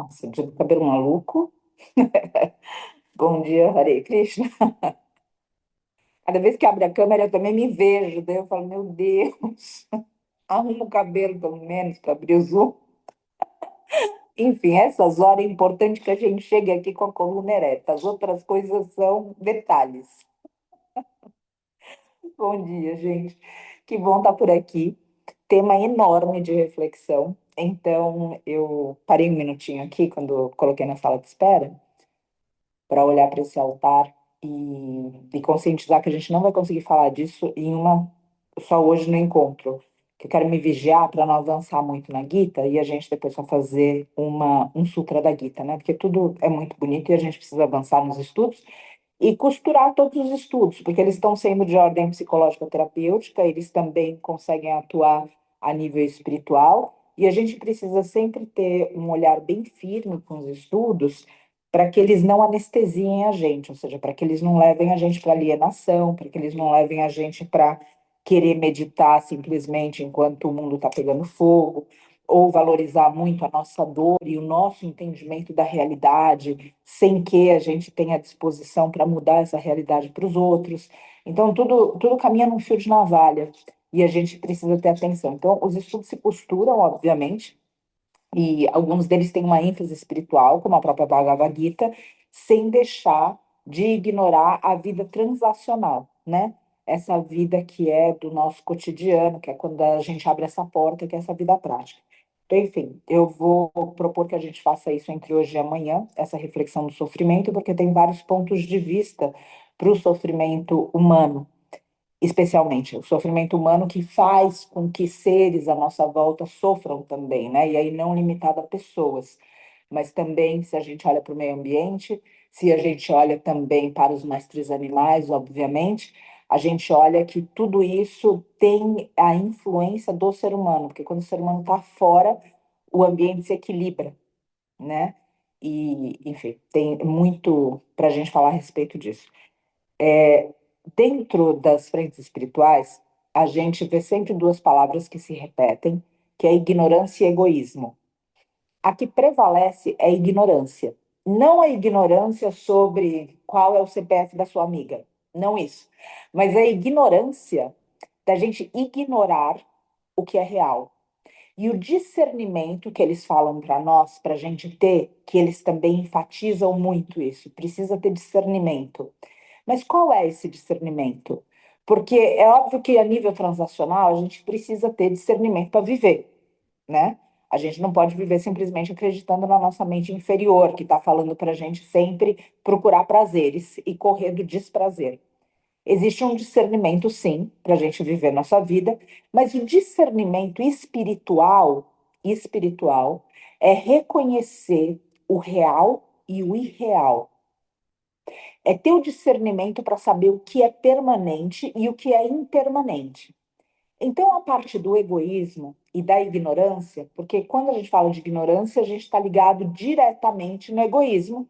Nossa, dia do cabelo maluco. Bom dia, Hare Krishna. Cada vez que abre a câmera, eu também me vejo. Daí eu falo, meu Deus, arruma o cabelo pelo menos para abrir o zoom. Enfim, essas horas é importante que a gente chegue aqui com a coluna ereta. As outras coisas são detalhes. Bom dia, gente. Que bom estar por aqui. Tema enorme de reflexão. Então, eu parei um minutinho aqui quando eu coloquei na sala de espera para olhar para esse altar e conscientizar que a gente não vai conseguir falar disso em uma só hoje no encontro. Que eu quero me vigiar para não avançar muito na Gita e a gente depois só fazer um sutra da Gita, né? Porque tudo é muito bonito e a gente precisa avançar nos estudos e costurar todos os estudos, porque eles estão sendo de ordem psicológica terapêutica, eles também conseguem atuar a nível espiritual, e a gente precisa sempre ter um olhar bem firme com os estudos para que eles não anestesiem a gente, ou seja, para que eles não levem a gente para alienação, para que eles não levem a gente para querer meditar simplesmente enquanto o mundo está pegando fogo, ou valorizar muito a nossa dor e o nosso entendimento da realidade, sem que a gente tenha disposição para mudar essa realidade para os outros. Então, tudo caminha num fio de navalha e a gente precisa ter atenção. Então, os estudos se costuram, obviamente, e alguns deles têm uma ênfase espiritual, como a própria Bhagavad Gita, sem deixar de ignorar a vida transacional, né? Essa vida que é do nosso cotidiano, que é quando a gente abre essa porta, que é essa vida prática. Então, enfim, eu vou propor que a gente faça isso entre hoje e amanhã, essa reflexão do sofrimento, porque tem vários pontos de vista para o sofrimento humano, especialmente o sofrimento humano que faz com que seres à nossa volta sofram também, né? E aí não limitado a pessoas, mas também se a gente olha para o meio ambiente, se a gente olha também para os mestres animais, obviamente, a gente olha que tudo isso tem a influência do ser humano, porque quando o ser humano está fora, o ambiente se equilibra, né? E, enfim, tem muito para a gente falar a respeito disso. Dentro das frentes espirituais, a gente vê sempre duas palavras que se repetem, que é ignorância e egoísmo. A que prevalece é a ignorância. Não a ignorância sobre qual é o CPF da sua amiga, não isso. Mas a ignorância da gente ignorar o que é real. E o discernimento que eles falam para nós, para a gente ter, que eles também enfatizam muito isso, precisa ter discernimento. Mas qual é esse discernimento? Porque é óbvio que a nível transacional a gente precisa ter discernimento para viver, né? A gente não pode viver simplesmente acreditando na nossa mente inferior, que está falando para a gente sempre procurar prazeres e correr do desprazer. Existe um discernimento, sim, para a gente viver nossa vida, mas o discernimento espiritual é reconhecer o real e o irreal. É ter o discernimento para saber o que é permanente e o que é impermanente. Então, a parte do egoísmo e da ignorância, porque quando a gente fala de ignorância, a gente está ligado diretamente no egoísmo,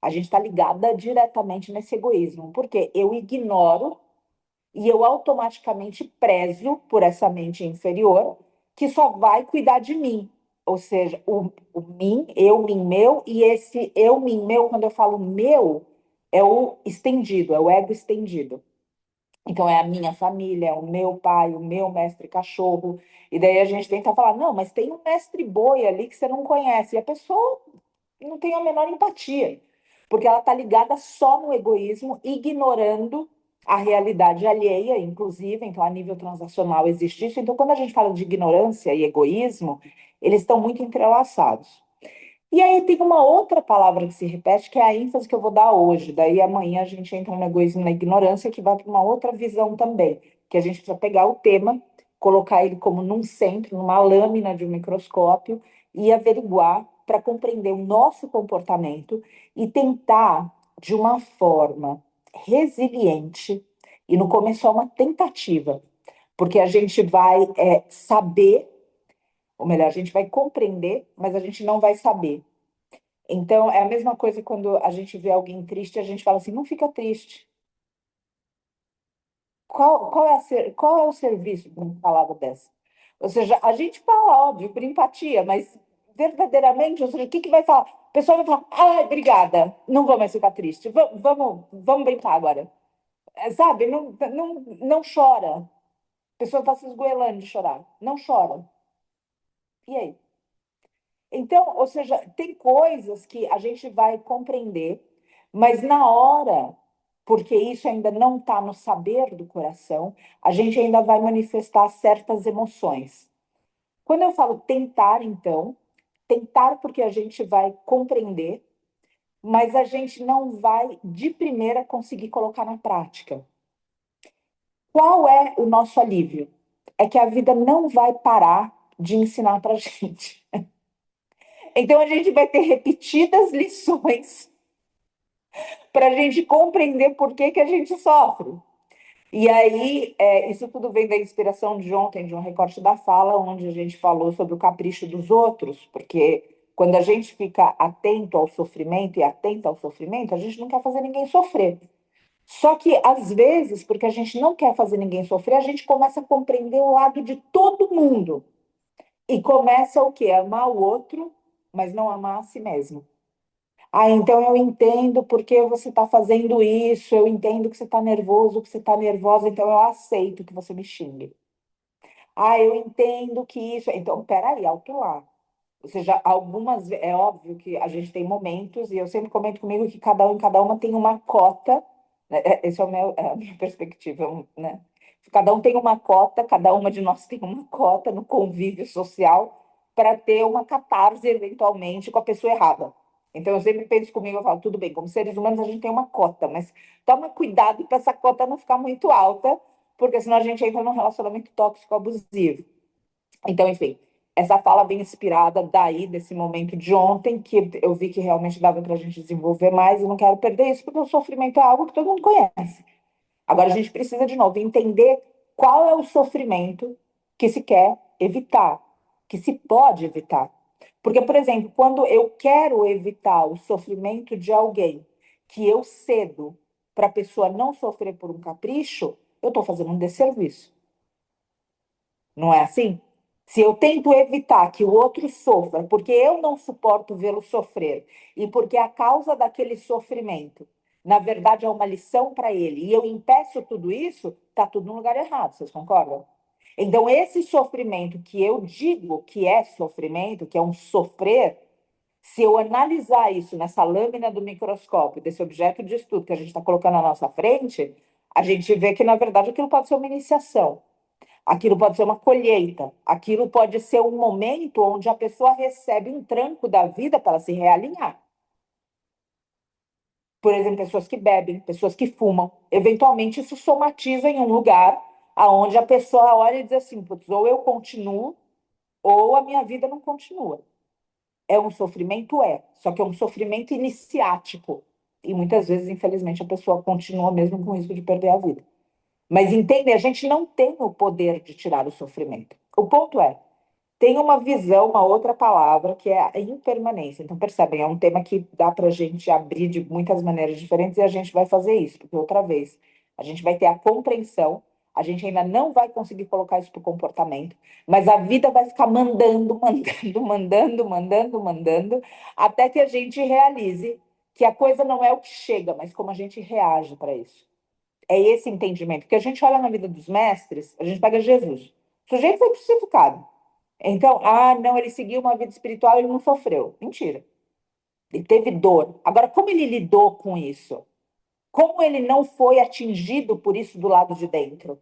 a gente está ligada diretamente nesse egoísmo, porque eu ignoro e eu automaticamente prezo por essa mente inferior que só vai cuidar de mim. Ou seja, o mim, eu, mim, meu, e esse eu, mim, meu, quando eu falo meu, é o estendido, é o ego estendido. Então, é a minha família, é o meu pai, o meu mestre cachorro. E daí a gente tenta falar, não, mas tem um mestre boi ali que você não conhece. E a pessoa não tem a menor empatia, porque ela está ligada só no egoísmo, ignorando a realidade alheia, inclusive. Então, a nível transacional existe isso. Então, quando a gente fala de ignorância e egoísmo, eles estão muito entrelaçados. E aí tem uma outra palavra que se repete, que é a ênfase que eu vou dar hoje. Daí amanhã a gente entra no egoísmo e na ignorância, que vai para uma outra visão também, que a gente precisa pegar o tema, colocar ele como num centro, numa lâmina de um microscópio e averiguar para compreender o nosso comportamento e tentar, de uma forma resiliente, e no começo é uma tentativa, porque a gente vai saber, ou melhor, a gente vai compreender, mas a gente não vai saber. Então, é a mesma coisa quando a gente vê alguém triste, a gente fala assim, não fica triste. Qual é o serviço de uma palavra dessa? Ou seja, a gente fala, óbvio, por empatia, mas verdadeiramente, ou seja, o que que vai falar? O pessoal vai falar, ah, obrigada, não vou mais ficar triste, vamos brincar agora. Sabe, não chora. A pessoa está se esgoelando de chorar. Não chora. E aí? Então, ou seja, tem coisas que a gente vai compreender, mas na hora, porque isso ainda não está no saber do coração, a gente ainda vai manifestar certas emoções. Quando eu falo tentar, então, tentar porque a gente vai compreender, mas a gente não vai de primeira conseguir colocar na prática. Qual é o nosso alívio? É que a vida não vai parar de ensinar para a gente. Então a gente vai ter repetidas lições para a gente compreender por que, que a gente sofre. E aí, isso tudo vem da inspiração de ontem, de um recorte da fala, onde a gente falou sobre o capricho dos outros, porque quando a gente fica atento ao sofrimento e atenta ao sofrimento, a gente não quer fazer ninguém sofrer. Só que, às vezes, porque a gente não quer fazer ninguém sofrer, a gente começa a compreender o lado de todo mundo. E começa o quê? Amar o outro, mas não amar a si mesmo. Ah, então eu entendo porque você está fazendo isso, eu entendo que você está nervoso, que você está nervosa, então eu aceito que você me xingue. Ah, eu entendo que isso. Então, peraí, alto lá. Ou seja, é óbvio que a gente tem momentos, e eu sempre comento comigo que cada um e cada uma tem uma cota, né? Esse é, é a minha perspectiva, né? Cada um tem uma cota, cada uma de nós tem uma cota no convívio social para ter uma catarse, eventualmente, com a pessoa errada. Então, eu sempre penso comigo, eu falo, tudo bem, como seres humanos a gente tem uma cota, mas toma cuidado para essa cota não ficar muito alta, porque senão a gente entra num relacionamento tóxico abusivo. Então, enfim, essa fala bem inspirada daí, desse momento de ontem, que eu vi que realmente dava para a gente desenvolver mais e não quero perder isso, porque o sofrimento é algo que todo mundo conhece. Agora, a gente precisa, de novo, entender qual é o sofrimento que se quer evitar, que se pode evitar. Porque, por exemplo, quando eu quero evitar o sofrimento de alguém que eu cedo para a pessoa não sofrer por um capricho, eu estou fazendo um desserviço. Não é assim? Se eu tento evitar que o outro sofra, porque eu não suporto vê-lo sofrer, e porque a causa daquele sofrimento, na verdade, é uma lição para ele, e eu impeço tudo isso, está tudo no lugar errado, vocês concordam? Então, esse sofrimento que eu digo que é sofrimento, que é um sofrer, se eu analisar isso nessa lâmina do microscópio, desse objeto de estudo que a gente está colocando na nossa frente, a gente vê que, na verdade, aquilo pode ser uma iniciação. Aquilo pode ser uma colheita, aquilo pode ser um momento onde a pessoa recebe um tranco da vida para se realinhar. Por exemplo, pessoas que bebem, pessoas que fumam. Eventualmente, isso somatiza em um lugar aonde a pessoa olha e diz assim: putz, ou eu continuo, ou a minha vida não continua. É um sofrimento? É. Só que é um sofrimento iniciático. E muitas vezes, infelizmente, a pessoa continua mesmo com risco de perder a vida. Mas entende, a gente não tem o poder de tirar o sofrimento. O ponto é, tem uma visão, uma outra palavra, que é a impermanência. Então, percebem, é um tema que dá para a gente abrir de muitas maneiras diferentes e a gente vai fazer isso, porque outra vez, a gente vai ter a compreensão, a gente ainda não vai conseguir colocar isso para o comportamento, mas a vida vai ficar mandando, mandando, mandando, mandando, mandando, até que a gente realize que a coisa não é o que chega, mas como a gente reage para isso. É esse entendimento. Porque a gente olha na vida dos mestres, a gente pega Jesus. O sujeito foi crucificado. Então, ah, não, ele seguiu uma vida espiritual, ele não sofreu. Mentira. Ele teve dor. Agora, como ele lidou com isso? Como ele não foi atingido por isso do lado de dentro?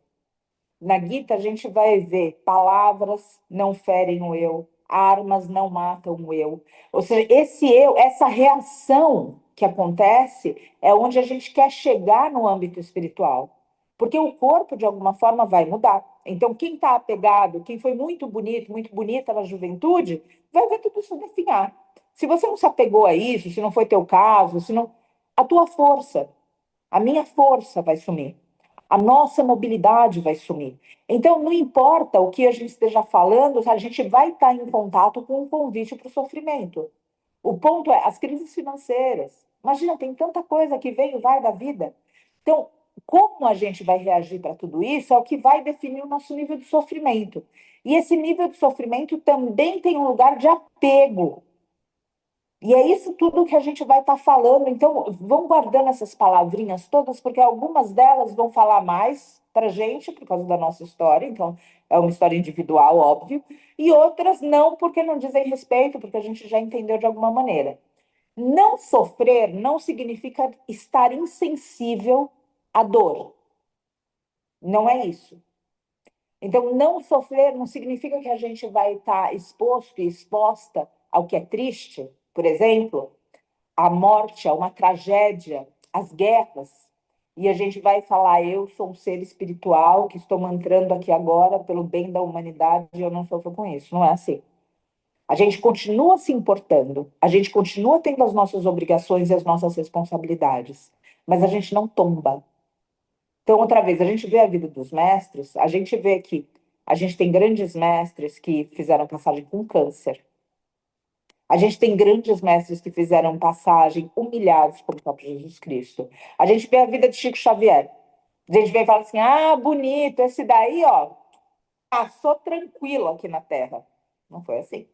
Na Gita, a gente vai ver palavras não ferem o eu, armas não matam o eu. Ou seja, esse eu, essa reação que acontece é onde a gente quer chegar no âmbito espiritual. Porque o corpo, de alguma forma, vai mudar. Então, quem está apegado, quem foi muito bonito, muito bonita na juventude, vai ver tudo isso definhar. Se você não se apegou a isso, se não foi teu caso, se não, a tua força, a minha força vai sumir. A nossa mobilidade vai sumir. Então, não importa o que a gente esteja falando, a gente vai estar em contato com um convite para o sofrimento. O ponto é as crises financeiras. Imagina, tem tanta coisa que vem e vai da vida. Então, como a gente vai reagir para tudo isso é o que vai definir o nosso nível de sofrimento. E esse nível de sofrimento também tem um lugar de apego. E é isso tudo que a gente vai estar falando. Então, vão guardando essas palavrinhas todas, porque algumas delas vão falar mais para a gente, por causa da nossa história. Então, é uma história individual, óbvio. E outras não, porque não dizem respeito, porque a gente já entendeu de alguma maneira. Não sofrer não significa estar insensível à dor. Não é isso. Então, não sofrer não significa que a gente vai estar exposto e exposta ao que é triste, por exemplo, à morte, a uma tragédia, às guerras. E a gente vai falar: eu sou um ser espiritual que estou mantrando aqui agora pelo bem da humanidade e eu não sofro com isso. Não é assim. A gente continua se importando, a gente continua tendo as nossas obrigações e as nossas responsabilidades, mas a gente não tomba. Então, outra vez, a gente vê a vida dos mestres, a gente vê que a gente tem grandes mestres que fizeram passagem com câncer. A gente tem grandes mestres que fizeram passagem humilhados pelo próprio Jesus Cristo. A gente vê a vida de Chico Xavier. A gente vê e fala assim: ah, bonito, esse daí, ó, passou tranquilo aqui na Terra. Não foi assim.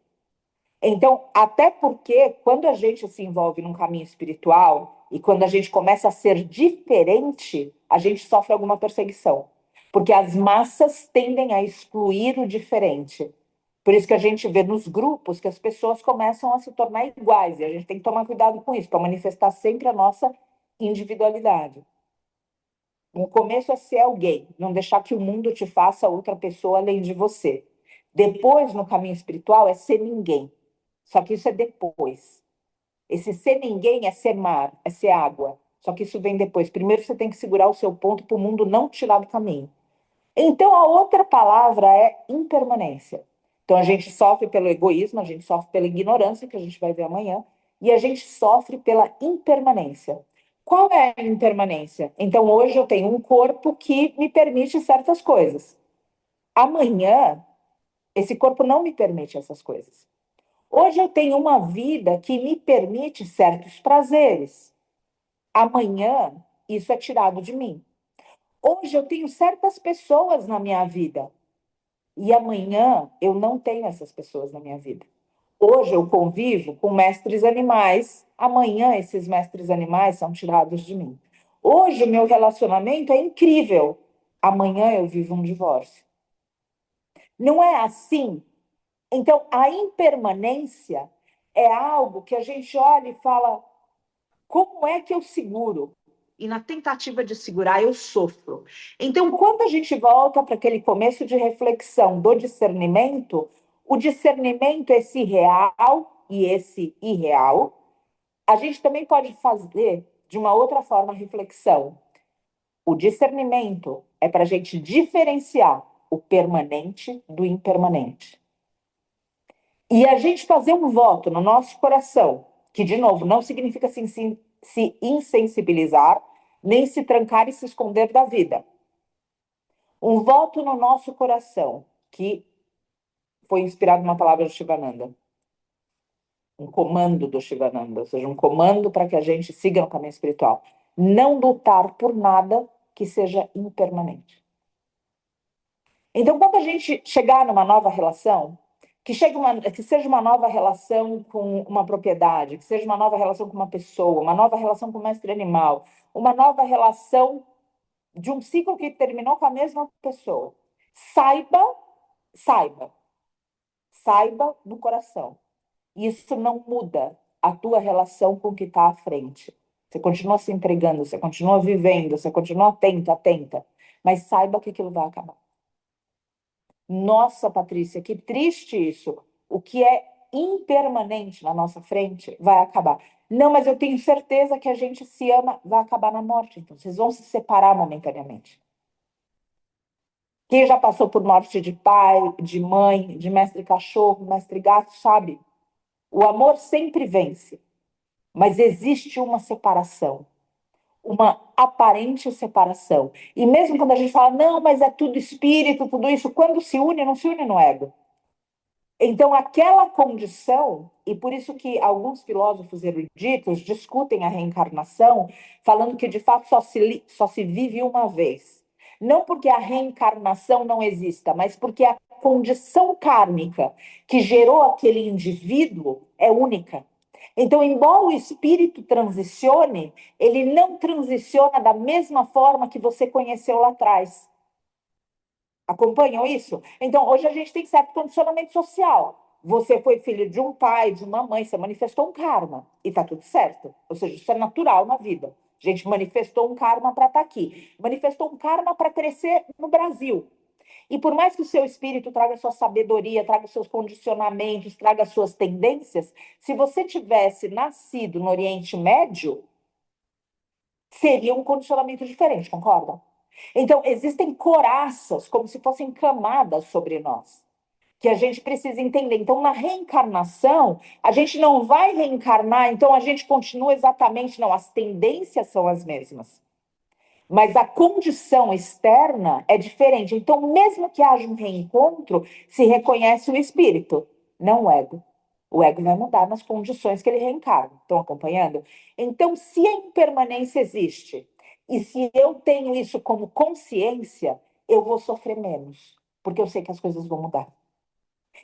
Então, até porque quando a gente se envolve num caminho espiritual e quando a gente começa a ser diferente, a gente sofre alguma perseguição. Porque as massas tendem a excluir o diferente. Por isso que a gente vê nos grupos que as pessoas começam a se tornar iguais. E a gente tem que tomar cuidado com isso, para manifestar sempre a nossa individualidade. No começo é ser alguém, não deixar que o mundo te faça outra pessoa além de você. Depois, no caminho espiritual, é ser ninguém. Só que isso é depois. Esse ser ninguém é ser mar, é ser água. Só que isso vem depois. Primeiro você tem que segurar o seu ponto para o mundo não te tirar do caminho. Então a outra palavra é impermanência. Então a gente sofre pelo egoísmo, a gente sofre pela ignorância, que a gente vai ver amanhã, e a gente sofre pela impermanência. Qual é a impermanência? Então hoje eu tenho um corpo que me permite certas coisas. Amanhã, esse corpo não me permite essas coisas. Hoje eu tenho uma vida que me permite certos prazeres. Amanhã, isso é tirado de mim. Hoje eu tenho certas pessoas na minha vida e amanhã eu não tenho essas pessoas na minha vida. Hoje eu convivo com mestres animais, amanhã esses mestres animais são tirados de mim. Hoje o meu relacionamento é incrível, amanhã eu vivo um divórcio. Não é assim. Então, a impermanência é algo que a gente olha e fala: como é que eu seguro? E na tentativa de segurar, eu sofro. Então, quando a gente volta para aquele começo de reflexão do discernimento, o discernimento, esse real e esse irreal, a gente também pode fazer de uma outra forma a reflexão. O discernimento é para a gente diferenciar o permanente do impermanente. E a gente fazer um voto no nosso coração, que, de novo, não significa se insensibilizar, nem se trancar e se esconder da vida. Um voto no nosso coração, que foi inspirado numa palavra do Shivananda. Um comando do Shivananda, ou seja, um comando para que a gente siga no caminho espiritual. Não lutar por nada que seja impermanente. Então, quando a gente chegar numa nova relação, que seja uma nova relação com uma propriedade, que seja uma nova relação com uma pessoa, uma nova relação com o mestre animal, uma nova relação de um ciclo que terminou com a mesma pessoa. Saiba, saiba, saiba no coração. Isso não muda a tua relação com o que está à frente. Você continua se entregando, você continua vivendo, você continua atento, atenta, mas saiba que aquilo vai acabar. Nossa, Patrícia, que triste isso. O que é impermanente na nossa frente vai acabar. Não, mas eu tenho certeza que a gente se ama, vai acabar na morte. Então, vocês vão se separar momentaneamente. Quem já passou por morte de pai, de mãe, de mestre cachorro, mestre gato, sabe? O amor sempre vence, mas existe uma separação, uma aparente separação. E mesmo quando a gente fala, não, mas é tudo espírito, tudo isso, quando se une, não se une no ego. Então, aquela condição, e por isso que alguns filósofos eruditos discutem a reencarnação, falando que de fato só se vive uma vez. Não porque a reencarnação não exista, mas porque a condição kármica que gerou aquele indivíduo é única. Então, embora o espírito transicione, ele não transiciona da mesma forma que você conheceu lá atrás. Acompanham isso? Então, hoje a gente tem certo condicionamento social. Você foi filho de um pai, de uma mãe, você manifestou um karma e tá tudo certo. Ou seja, isso é natural na vida. A gente manifestou um karma para estar aqui. Manifestou um karma para crescer no Brasil. E por mais que o seu espírito traga sua sabedoria, traga seus condicionamentos, traga suas tendências, se você tivesse nascido no Oriente Médio, seria um condicionamento diferente, concordam? Então, existem coraças, como se fossem camadas sobre nós, que a gente precisa entender. Então, na reencarnação, a gente não vai reencarnar, então a gente continua exatamente, não, as tendências são as mesmas. Mas a condição externa é diferente. Então, mesmo que haja um reencontro, se reconhece o espírito, não o ego. O ego vai mudar nas condições que ele reencarna. Estão acompanhando? Então, se a impermanência existe, e se eu tenho isso como consciência, eu vou sofrer menos, porque eu sei que as coisas vão mudar.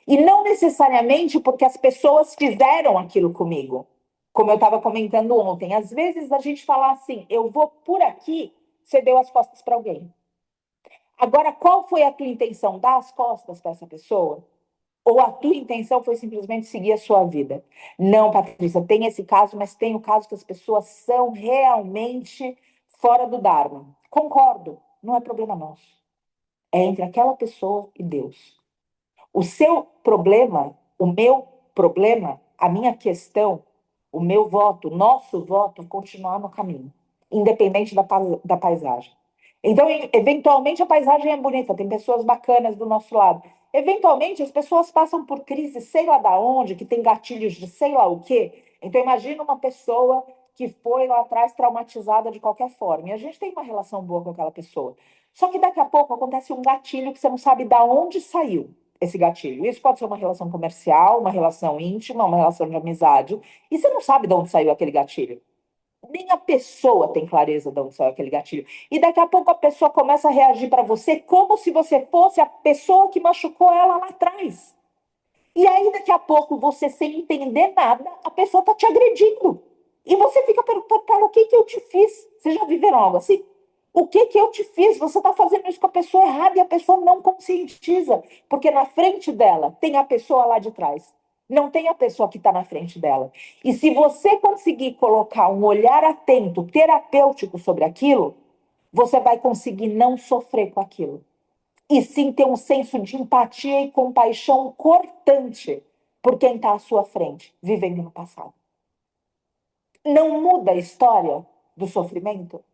E não necessariamente porque as pessoas fizeram aquilo comigo. Como eu estava comentando ontem, às vezes a gente fala assim, eu vou por aqui, você deu as costas para alguém. Agora, qual foi a tua intenção? Dar as costas para essa pessoa? Ou a tua intenção foi simplesmente seguir a sua vida? Não, Patrícia, tem esse caso, mas tem o caso que as pessoas são realmente fora do Dharma. Concordo, não é problema nosso. É entre aquela pessoa e Deus. O seu problema, o meu problema, a minha questão, o meu voto, o nosso voto é continuar no caminho, independente da paisagem. Então, eventualmente, a paisagem é bonita, tem pessoas bacanas do nosso lado. Eventualmente, as pessoas passam por crise, sei lá da onde, que tem gatilhos de sei lá o quê. Então, imagina uma pessoa que foi lá atrás traumatizada de qualquer forma. E a gente tem uma relação boa com aquela pessoa. Só que daqui a pouco acontece um gatilho que você não sabe da onde saiu esse gatilho. Isso pode ser uma relação comercial, uma relação íntima, uma relação de amizade. E você não sabe de onde saiu aquele gatilho. Nem a pessoa tem clareza de onde saiu aquele gatilho. E daqui a pouco a pessoa começa a reagir para você como se você fosse a pessoa que machucou ela lá atrás. E aí, daqui a pouco, você sem entender nada, a pessoa está te agredindo. E você fica perguntando, cara, o que que eu te fiz? Vocês já viveram algo assim? O que que eu te fiz? Você está fazendo isso com a pessoa errada e a pessoa não conscientiza. Porque na frente dela tem a pessoa lá de trás. Não tem a pessoa que está na frente dela. E se você conseguir colocar um olhar atento, terapêutico sobre aquilo, você vai conseguir não sofrer com aquilo e sim ter um senso de empatia e compaixão cortante por quem está à sua frente, vivendo no passado. Não muda a história do sofrimento?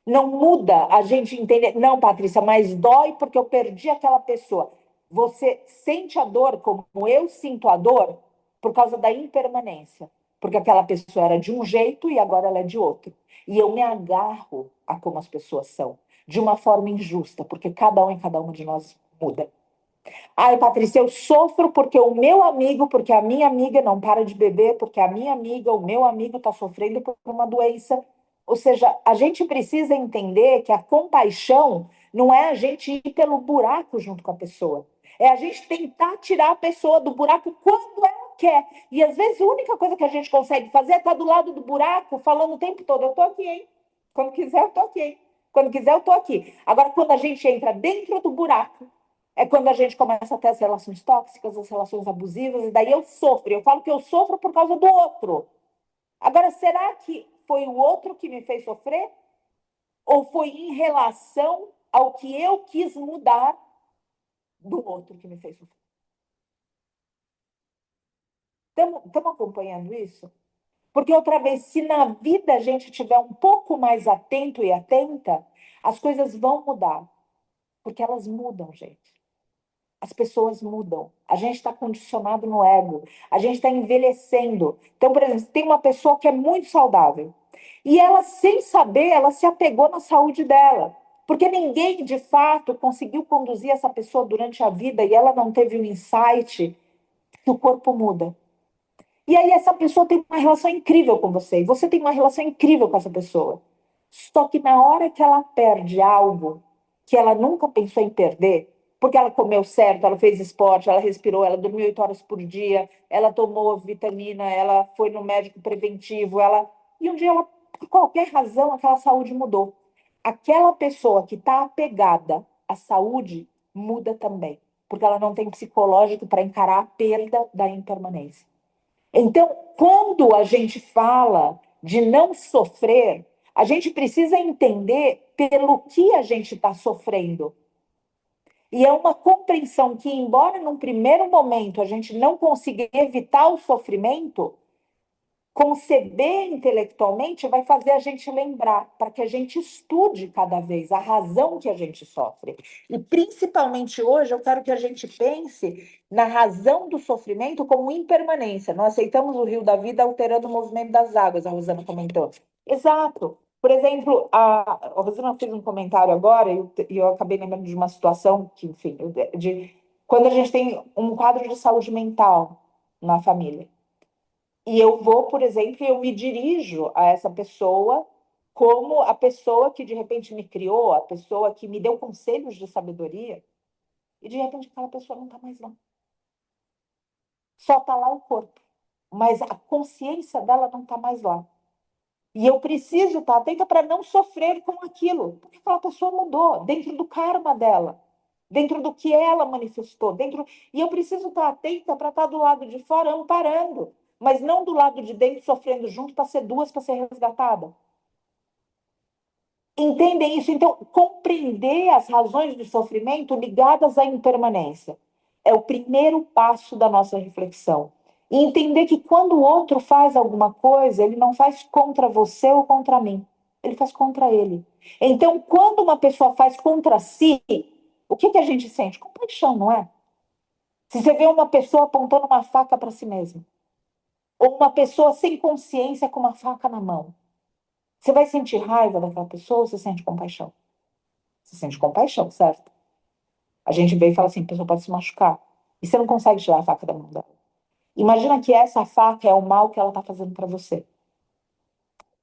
Não muda a gente entender. Não, Patrícia, mas dói porque eu perdi aquela pessoa. Você sente a dor como eu sinto a dor por causa da impermanência. Porque aquela pessoa era de um jeito e agora ela é de outro. E eu me agarro a como as pessoas são, de uma forma injusta, porque cada um e cada uma de nós muda. Ai, Patrícia, eu sofro porque o meu amigo, porque a minha amiga não para de beber, porque a minha amiga, o meu amigo está sofrendo por uma doença. Ou seja, a gente precisa entender que a compaixão não é a gente ir pelo buraco junto com a pessoa. É a gente tentar tirar a pessoa do buraco quando ela quer. E às vezes a única coisa que a gente consegue fazer é estar do lado do buraco, falando o tempo todo: eu tô aqui, hein? Quando quiser, eu tô aqui, hein? Quando quiser, eu tô aqui. Agora, quando a gente entra dentro do buraco, é quando a gente começa a ter as relações tóxicas, as relações abusivas, e daí eu sofro. Eu falo que eu sofro por causa do outro. Agora, será que foi o outro que me fez sofrer? Ou foi em relação ao que eu quis mudar do outro que me fez sofrer? Estamos acompanhando isso? Porque, outra vez, se na vida a gente estiver um pouco mais atento e atenta, as coisas vão mudar. Porque elas mudam, gente. As pessoas mudam. A gente está condicionado no ego. A gente está envelhecendo. Então, por exemplo, tem uma pessoa que é muito saudável. E ela, sem saber, ela se apegou na saúde dela. Porque ninguém, de fato, conseguiu conduzir essa pessoa durante a vida e ela não teve o insight que o corpo muda. E aí essa pessoa tem uma relação incrível com você, e você tem uma relação incrível com essa pessoa. Só que na hora que ela perde algo que ela nunca pensou em perder, porque ela comeu certo, ela fez esporte, ela respirou, ela dormiu 8 horas por dia, ela tomou vitamina, ela foi no médico preventivo, e um dia ela, por qualquer razão, aquela saúde mudou. Aquela pessoa que está apegada à saúde muda também, porque ela não tem psicológico para encarar a perda da impermanência. Então, quando a gente fala de não sofrer, a gente precisa entender pelo que a gente está sofrendo. E é uma compreensão que, embora num primeiro momento a gente não consiga evitar o sofrimento, conceber intelectualmente vai fazer a gente lembrar, para que a gente estude cada vez a razão que a gente sofre. E principalmente hoje, eu quero que a gente pense na razão do sofrimento como impermanência. Nós aceitamos o rio da vida alterando o movimento das águas, a Rosana comentou. Exato. Por exemplo, a Rosana fez um comentário agora, e eu acabei lembrando de uma situação que, enfim, quando a gente tem um quadro de saúde mental na família. E eu vou, por exemplo, eu me dirijo a essa pessoa como a pessoa que de repente me criou, a pessoa que me deu conselhos de sabedoria, e de repente aquela pessoa não está mais lá. Só está lá o corpo, mas a consciência dela não está mais lá. E eu preciso estar atenta para não sofrer com aquilo, porque aquela pessoa mudou dentro do karma dela, dentro do que ela manifestou, e eu preciso estar atenta para estar do lado de fora amparando, mas não do lado de dentro sofrendo junto para ser duas para ser resgatada. Entendem isso? Então, compreender as razões do sofrimento ligadas à impermanência é o primeiro passo da nossa reflexão. E entender que quando o outro faz alguma coisa, ele não faz contra você ou contra mim, ele faz contra ele. Então, quando uma pessoa faz contra si, o que a gente sente? Compaixão, não é? Se você vê uma pessoa apontando uma faca para si mesma, ou uma pessoa sem consciência com uma faca na mão, você vai sentir raiva daquela pessoa ou você sente compaixão? Você sente compaixão, certo? A gente vê e fala assim, a pessoa pode se machucar. E você não consegue tirar a faca da mão dela. Imagina que essa faca é o mal que ela está fazendo para você.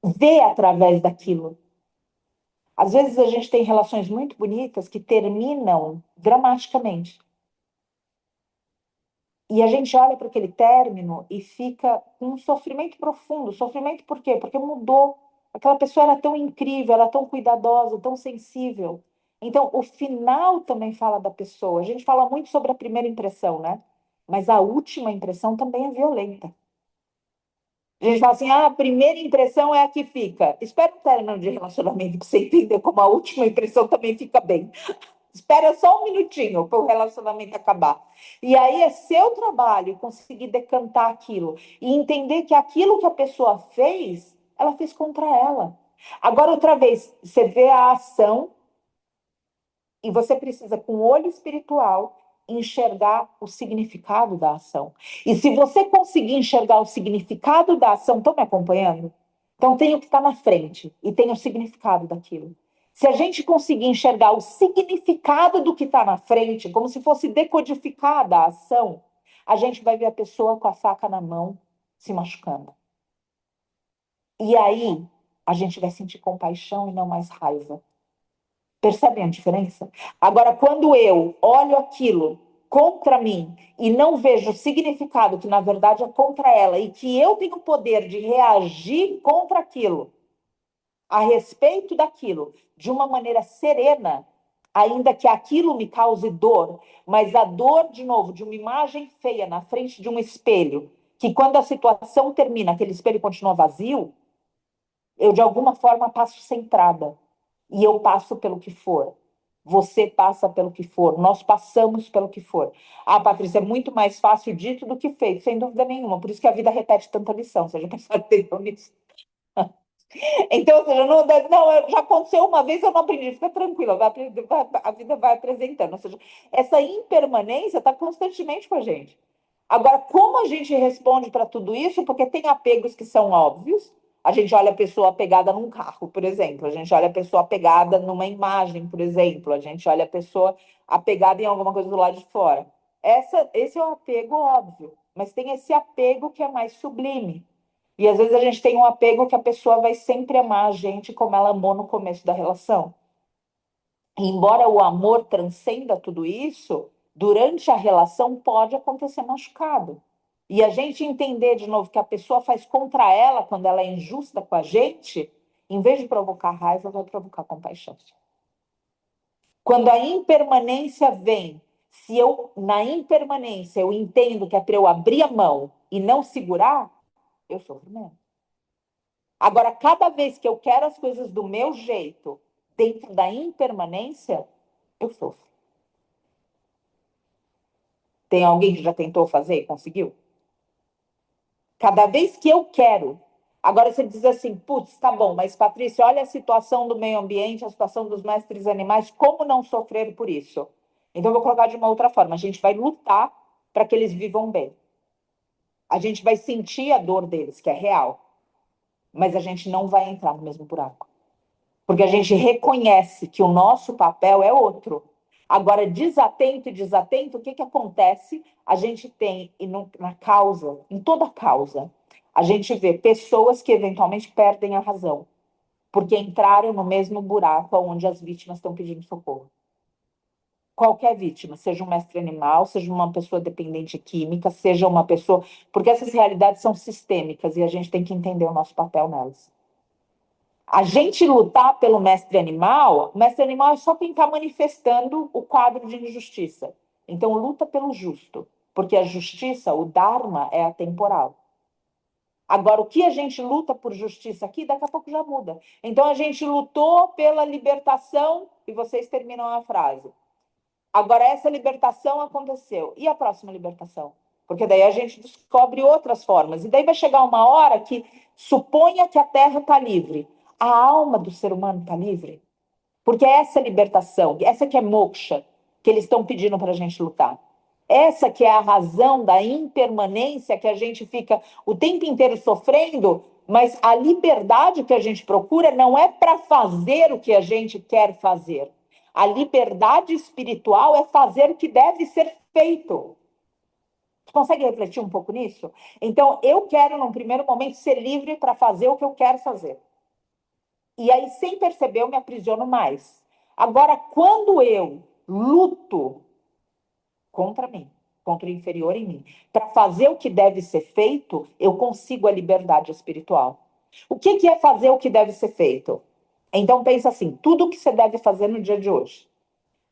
Vê através daquilo. Às vezes a gente tem relações muito bonitas que terminam dramaticamente. E a gente olha para aquele término e fica com um sofrimento profundo. Sofrimento por quê? Porque mudou. Aquela pessoa era tão incrível, era tão cuidadosa, tão sensível. Então, o final também fala da pessoa. A gente fala muito sobre a primeira impressão, né? Mas a última impressão também é violenta. A gente fala assim, a primeira impressão é a que fica. Espera um término de relacionamento para você entender como a última impressão também fica bem. Espera só um minutinho para o relacionamento acabar. E aí é seu trabalho conseguir decantar aquilo e entender que aquilo que a pessoa fez, ela fez contra ela. Agora, outra vez, você vê a ação e você precisa, com o olho espiritual, enxergar o significado da ação. E se você conseguir enxergar o significado da ação, estão me acompanhando? Então tem o que está na frente e tem o significado daquilo. Se a gente conseguir enxergar o significado do que está na frente, como se fosse decodificada a ação, a gente vai ver a pessoa com a faca na mão se machucando. E aí a gente vai sentir compaixão e não mais raiva. Percebem a diferença? Agora, quando eu olho aquilo contra mim e não vejo o significado que na verdade é contra ela e que eu tenho o poder de reagir contra aquilo, a respeito daquilo, de uma maneira serena, ainda que aquilo me cause dor, mas a dor, de novo, de uma imagem feia na frente de um espelho, que quando a situação termina, aquele espelho continua vazio, eu de alguma forma passo centrada. E eu passo pelo que for. Você passa pelo que for. Nós passamos pelo que for. Ah, Patrícia, é muito mais fácil dito do que feito, sem dúvida nenhuma. Por isso que a vida repete tanta lição. Você já pensou nisso? Então, ou seja, não, já aconteceu uma vez, eu não aprendi. Fica tranquila, a vida vai apresentando. Ou seja, essa impermanência está constantemente com a gente. Agora, como a gente responde para tudo isso? Porque tem apegos que são óbvios. A gente olha a pessoa apegada num carro, por exemplo. A gente olha a pessoa apegada numa imagem, por exemplo. A gente olha a pessoa apegada em alguma coisa do lado de fora. Esse é o apego óbvio. mas tem esse apego que é mais sublime. E às vezes a gente tem um apego que a pessoa vai sempre amar a gente como ela amou no começo da relação. E embora o amor transcenda tudo isso, durante a relação pode acontecer machucado. E a gente entender de novo que a pessoa faz contra ela quando ela é injusta com a gente, em vez de provocar raiva, vai provocar compaixão. Quando a impermanência vem, se eu, na impermanência, eu entendo que é para eu abrir a mão e não segurar, eu sofro menos. Agora, cada vez que eu quero as coisas do meu jeito, dentro da impermanência, eu sofro. Tem alguém que já tentou fazer e conseguiu? Cada vez que eu quero. Agora você diz assim, putz, tá bom, mas Patrícia, olha a situação do meio ambiente, a situação dos mestres animais, como não sofrer por isso? Então eu vou colocar de uma outra forma, a gente vai lutar para que eles vivam bem. A gente vai sentir a dor deles, que é real, mas a gente não vai entrar no mesmo buraco. Porque a gente reconhece que o nosso papel é outro. Agora, desatento e desatento, o que, que acontece? A gente tem, na causa, em toda causa, a gente vê pessoas que eventualmente perdem a razão, porque entraram no mesmo buraco onde as vítimas estão pedindo socorro. Qualquer vítima, seja um mestre animal, seja uma pessoa dependente química, seja uma pessoa. Porque essas realidades são sistêmicas e a gente tem que entender o nosso papel nelas. A gente lutar pelo mestre animal, o mestre animal é só quem está manifestando o quadro de injustiça. Então, luta pelo justo, porque a justiça, o Dharma, é atemporal. Agora, o que a gente luta por justiça aqui, daqui a pouco já muda. Então, a gente lutou pela libertação, e vocês terminam a frase. Agora, essa libertação aconteceu. E a próxima libertação? Porque daí a gente descobre outras formas. E daí vai chegar uma hora que suponha que a Terra está livre. A alma do ser humano está livre? Porque é essa libertação, essa que é moksha, que eles estão pedindo para a gente lutar. Essa que é a razão da impermanência que a gente fica o tempo inteiro sofrendo, mas a liberdade que a gente procura não é para fazer o que a gente quer fazer. A liberdade espiritual é fazer o que deve ser feito. Você consegue refletir um pouco nisso? Então, eu quero, num primeiro momento, ser livre para fazer o que eu quero fazer. E aí, sem perceber, eu me aprisiono mais. Agora, quando eu luto contra mim, contra o inferior em mim, para fazer o que deve ser feito, eu consigo a liberdade espiritual. O que é fazer o que deve ser feito? Então, pensa assim, tudo o que você deve fazer no dia de hoje.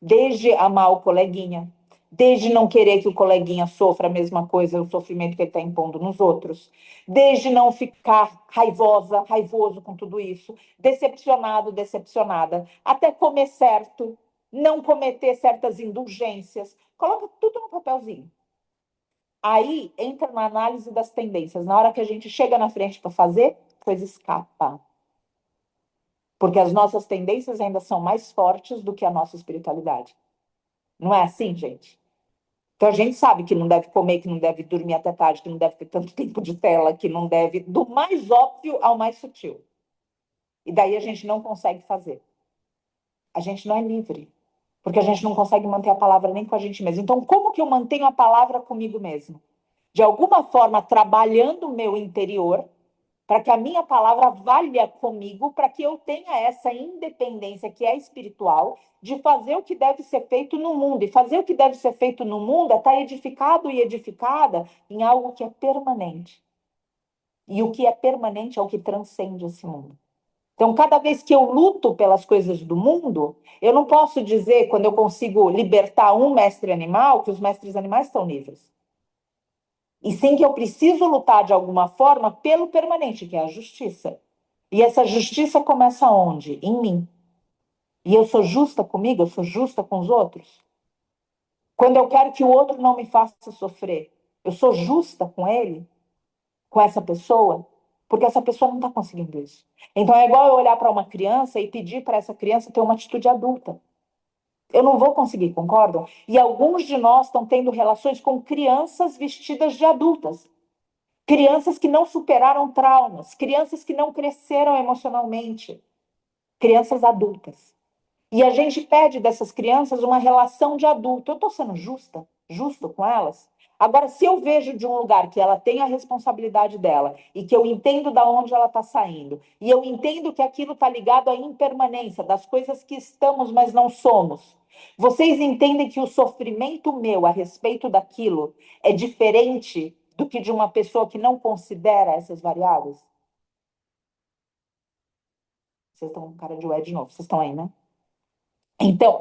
Desde amar o coleguinha, desde não querer que o coleguinha sofra a mesma coisa, o sofrimento que ele está impondo nos outros, desde não ficar raivosa, raivoso com tudo isso, decepcionado, decepcionada, até comer certo, não cometer certas indulgências. Coloca tudo no papelzinho. Aí entra na análise das tendências. Na hora que a gente chega na frente para fazer, coisa escapa. Porque as nossas tendências ainda são mais fortes do que a nossa espiritualidade. Não é assim, gente? Então a gente sabe que não deve comer, que não deve dormir até tarde, que não deve ter tanto tempo de tela, que não deve, do mais óbvio ao mais sutil. E daí a gente não consegue fazer. A gente não é livre, porque a gente não consegue manter a palavra nem com a gente mesmo. Então, como que eu mantenho a palavra comigo mesmo? De alguma forma, trabalhando o meu interior, para que a minha palavra valha comigo, para que eu tenha essa independência que é espiritual, de fazer o que deve ser feito no mundo. E fazer o que deve ser feito no mundo é estar edificado e edificada em algo que é permanente. E o que é permanente é o que transcende esse mundo. Então, cada vez que eu luto pelas coisas do mundo, eu não posso dizer, quando eu consigo libertar um mestre animal, que os mestres animais estão livres. E sim que eu preciso lutar de alguma forma pelo permanente, que é a justiça. E essa justiça começa onde? Em mim. E eu sou justa comigo, eu sou justa com os outros. Quando eu quero que o outro não me faça sofrer, eu sou justa com ele, com essa pessoa, porque essa pessoa não está conseguindo isso. Então é igual eu olhar para uma criança e pedir para essa criança ter uma atitude adulta. Eu não vou conseguir, concordam? E alguns de nós estão tendo relações com crianças vestidas de adultas. Crianças que não superaram traumas, crianças que não cresceram emocionalmente, crianças adultas. E a gente pede dessas crianças uma relação de adulto. Eu estou sendo justa, justo com elas? Agora, se eu vejo de um lugar que ela tem a responsabilidade dela e que eu entendo da onde ela está saindo, e eu entendo que aquilo está ligado à impermanência das coisas que estamos, mas não somos. Vocês entendem que o sofrimento meu a respeito daquilo é diferente do que de uma pessoa que não considera essas variáveis? Vocês estão com cara de ué de novo, vocês estão aí, né? Então,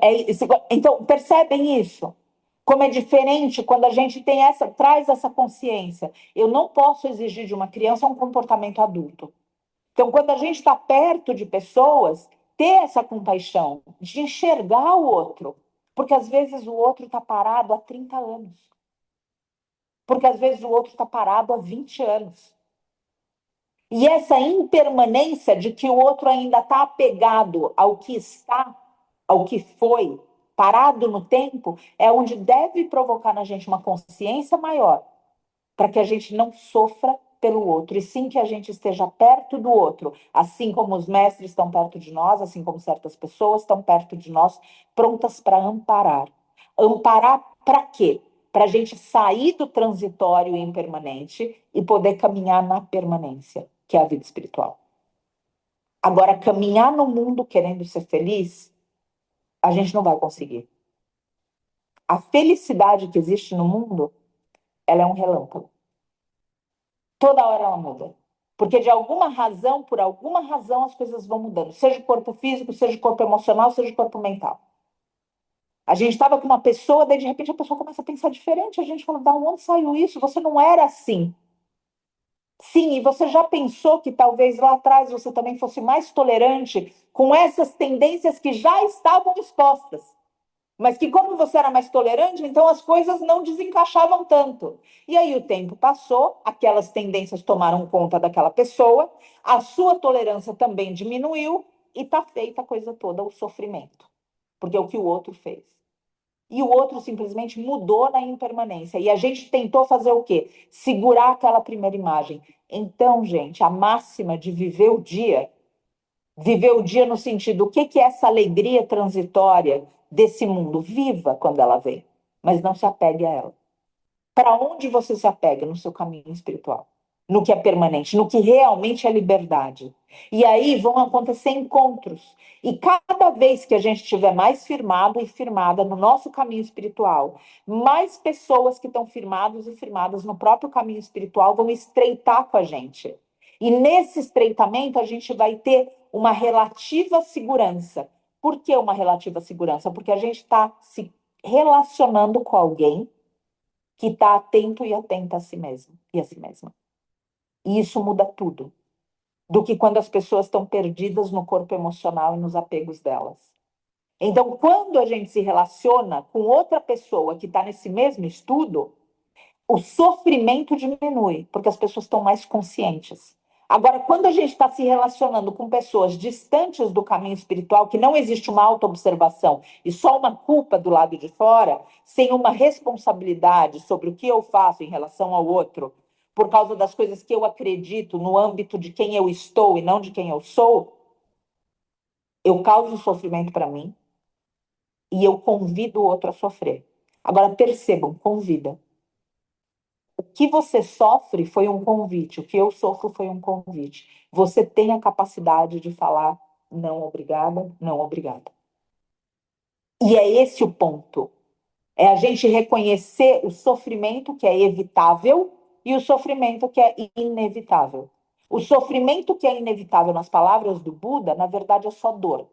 percebem isso? Como é diferente quando a gente tem traz essa consciência. Eu não posso exigir de uma criança um comportamento adulto. Então, quando a gente está perto de pessoas, ter essa compaixão, de enxergar o outro. Porque às vezes o outro está parado há 30 anos. Porque às vezes o outro está parado há 20 anos. E essa impermanência de que o outro ainda está apegado ao que está, ao que foi, parado no tempo, é onde deve provocar na gente uma consciência maior, para que a gente não sofra pelo outro, e sim que a gente esteja perto do outro, assim como os mestres estão perto de nós, assim como certas pessoas estão perto de nós, prontas para amparar. Amparar para quê? Para a gente sair do transitório e impermanente e poder caminhar na permanência, que é a vida espiritual. Agora, caminhar no mundo querendo ser feliz, a gente não vai conseguir. A felicidade que existe no mundo, ela é um relâmpago. Toda hora ela muda. Porque de alguma razão, por alguma razão, as coisas vão mudando. Seja o corpo físico, seja o corpo emocional, seja o corpo mental. A gente estava com uma pessoa, daí de repente a pessoa começa a pensar diferente. A gente fala, da onde saiu isso? Você não era assim. Sim, e você já pensou que talvez lá atrás você também fosse mais tolerante com essas tendências que já estavam expostas? Mas que como você era mais tolerante, então as coisas não desencaixavam tanto. E aí o tempo passou, aquelas tendências tomaram conta daquela pessoa, a sua tolerância também diminuiu e tá feita a coisa toda, o sofrimento. Porque é o que o outro fez. E o outro simplesmente mudou na impermanência. E a gente tentou fazer o quê? Segurar aquela primeira imagem. Então, gente, a máxima de viver o dia no sentido, o que é essa alegria transitória desse mundo? Viva quando ela vem, mas não se apegue a ela. Para onde você se apega no seu caminho espiritual? No que é permanente, no que realmente é liberdade. E aí vão acontecer encontros. E cada vez que a gente estiver mais firmado e firmada no nosso caminho espiritual, mais pessoas que estão firmados e firmadas no próprio caminho espiritual vão estreitar com a gente. E nesse estreitamento a gente vai ter uma relativa segurança. Por que uma relativa segurança? Porque a gente está se relacionando com alguém que está atento e atenta a si mesmo e a si mesma. E isso muda tudo, do que quando as pessoas estão perdidas no corpo emocional e nos apegos delas. Então, quando a gente se relaciona com outra pessoa que está nesse mesmo estudo, o sofrimento diminui, porque as pessoas estão mais conscientes. Agora, quando a gente está se relacionando com pessoas distantes do caminho espiritual, que não existe uma autoobservação e só uma culpa do lado de fora, sem uma responsabilidade sobre o que eu faço em relação ao outro, por causa das coisas que eu acredito no âmbito de quem eu estou e não de quem eu sou, eu causo sofrimento para mim e eu convido o outro a sofrer. Agora, percebam, convida. O que você sofre foi um convite, o que eu sofro foi um convite. Você tem a capacidade de falar não obrigada, não obrigada. E é esse o ponto. É a gente reconhecer o sofrimento que é evitável e o sofrimento que é inevitável. O sofrimento que é inevitável, nas palavras do Buda, na verdade é só dor.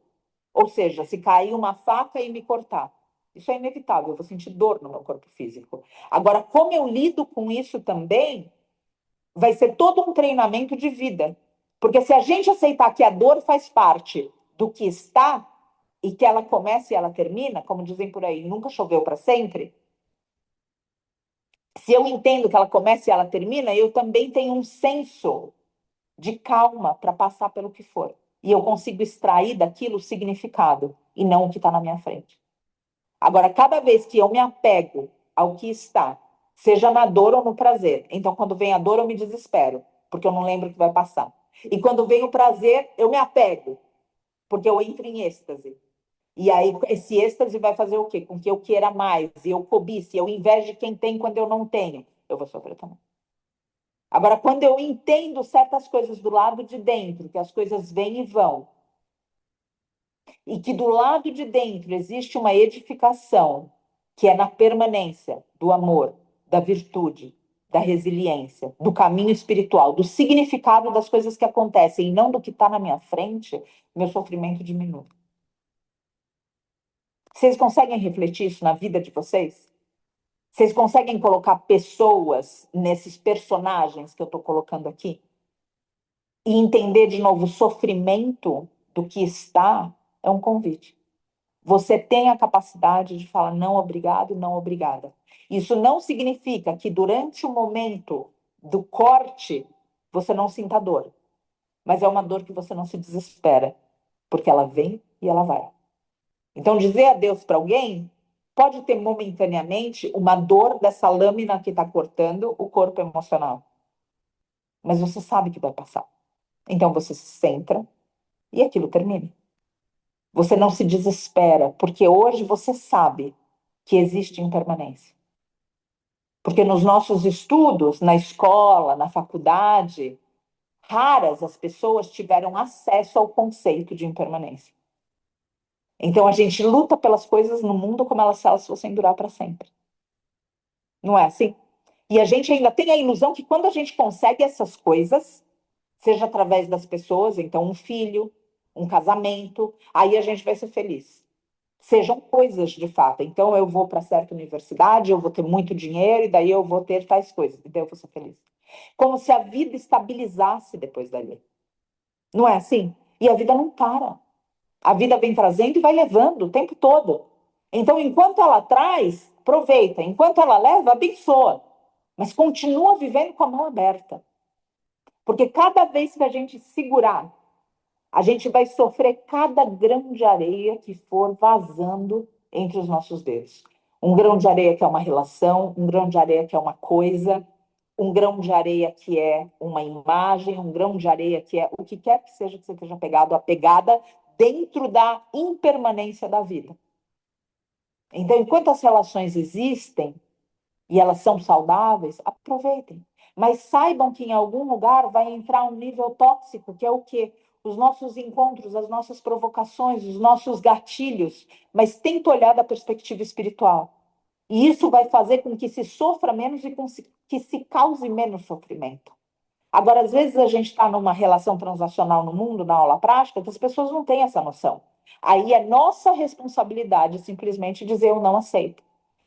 Ou seja, se cair uma faca e me cortar. Isso é inevitável, eu vou sentir dor no meu corpo físico. Agora, como eu lido com isso também, vai ser todo um treinamento de vida. Porque se a gente aceitar que a dor faz parte do que está, e que ela começa e ela termina, como dizem por aí, nunca choveu para sempre. Se eu entendo que ela começa e ela termina, eu também tenho um senso de calma para passar pelo que for. E eu consigo extrair daquilo o significado e não o que está na minha frente. Agora, cada vez que eu me apego ao que está, seja na dor ou no prazer, então quando vem a dor eu me desespero, porque eu não lembro o que vai passar. E quando vem o prazer, eu me apego, porque eu entro em êxtase. E aí, esse êxtase vai fazer o quê? Com que eu queira mais, e eu cobice, eu inveje quem tem quando eu não tenho. Eu vou sofrer também. Agora, quando eu entendo certas coisas do lado de dentro, que as coisas vêm e vão, e que do lado de dentro existe uma edificação, que é na permanência do amor, da virtude, da resiliência, do caminho espiritual, do significado das coisas que acontecem, e não do que está na minha frente, meu sofrimento diminui. Vocês conseguem refletir isso na vida de vocês? Vocês conseguem colocar pessoas nesses personagens que eu estou colocando aqui? E entender de novo o sofrimento do que está é um convite. Você tem a capacidade de falar não obrigado, não obrigada. Isso não significa que durante o momento do corte você não sinta dor, mas é uma dor que você não se desespera, porque ela vem e ela vai. Então, dizer adeus para alguém pode ter momentaneamente uma dor dessa lâmina que está cortando o corpo emocional, mas você sabe que vai passar. Então, você se centra e aquilo termina. Você não se desespera, porque hoje você sabe que existe impermanência. Porque nos nossos estudos, na escola, na faculdade, raras as pessoas tiveram acesso ao conceito de impermanência. Então a gente luta pelas coisas no mundo como se elas fossem durar para sempre. Não é assim? E a gente ainda tem a ilusão que quando a gente consegue essas coisas, seja através das pessoas, então um filho, um casamento, aí a gente vai ser feliz. Sejam coisas de fato. Então eu vou para certa universidade, eu vou ter muito dinheiro e daí eu vou ter tais coisas, e daí eu vou ser feliz. Como se a vida estabilizasse depois dali. Não é assim? E a vida não para. A vida vem trazendo e vai levando o tempo todo. Então, enquanto ela traz, aproveita. Enquanto ela leva, abençoa. Mas continua vivendo com a mão aberta. Porque cada vez que a gente segurar, a gente vai sofrer cada grão de areia que for vazando entre os nossos dedos. Um grão de areia que é uma relação, um grão de areia que é uma coisa, um grão de areia que é uma imagem, um grão de areia que é o que quer que seja que você esteja pegado, apegada dentro da impermanência da vida. Então, enquanto as relações existem e elas são saudáveis, aproveitem. Mas saibam que em algum lugar vai entrar um nível tóxico, que é o quê? Os nossos encontros, as nossas provocações, os nossos gatilhos. Mas tenta olhar da perspectiva espiritual. E isso vai fazer com que se sofra menos e com que se cause menos sofrimento. Agora, às vezes a gente está numa relação transacional no mundo, na aula prática, que as pessoas não têm essa noção. Aí é nossa responsabilidade simplesmente dizer eu não aceito.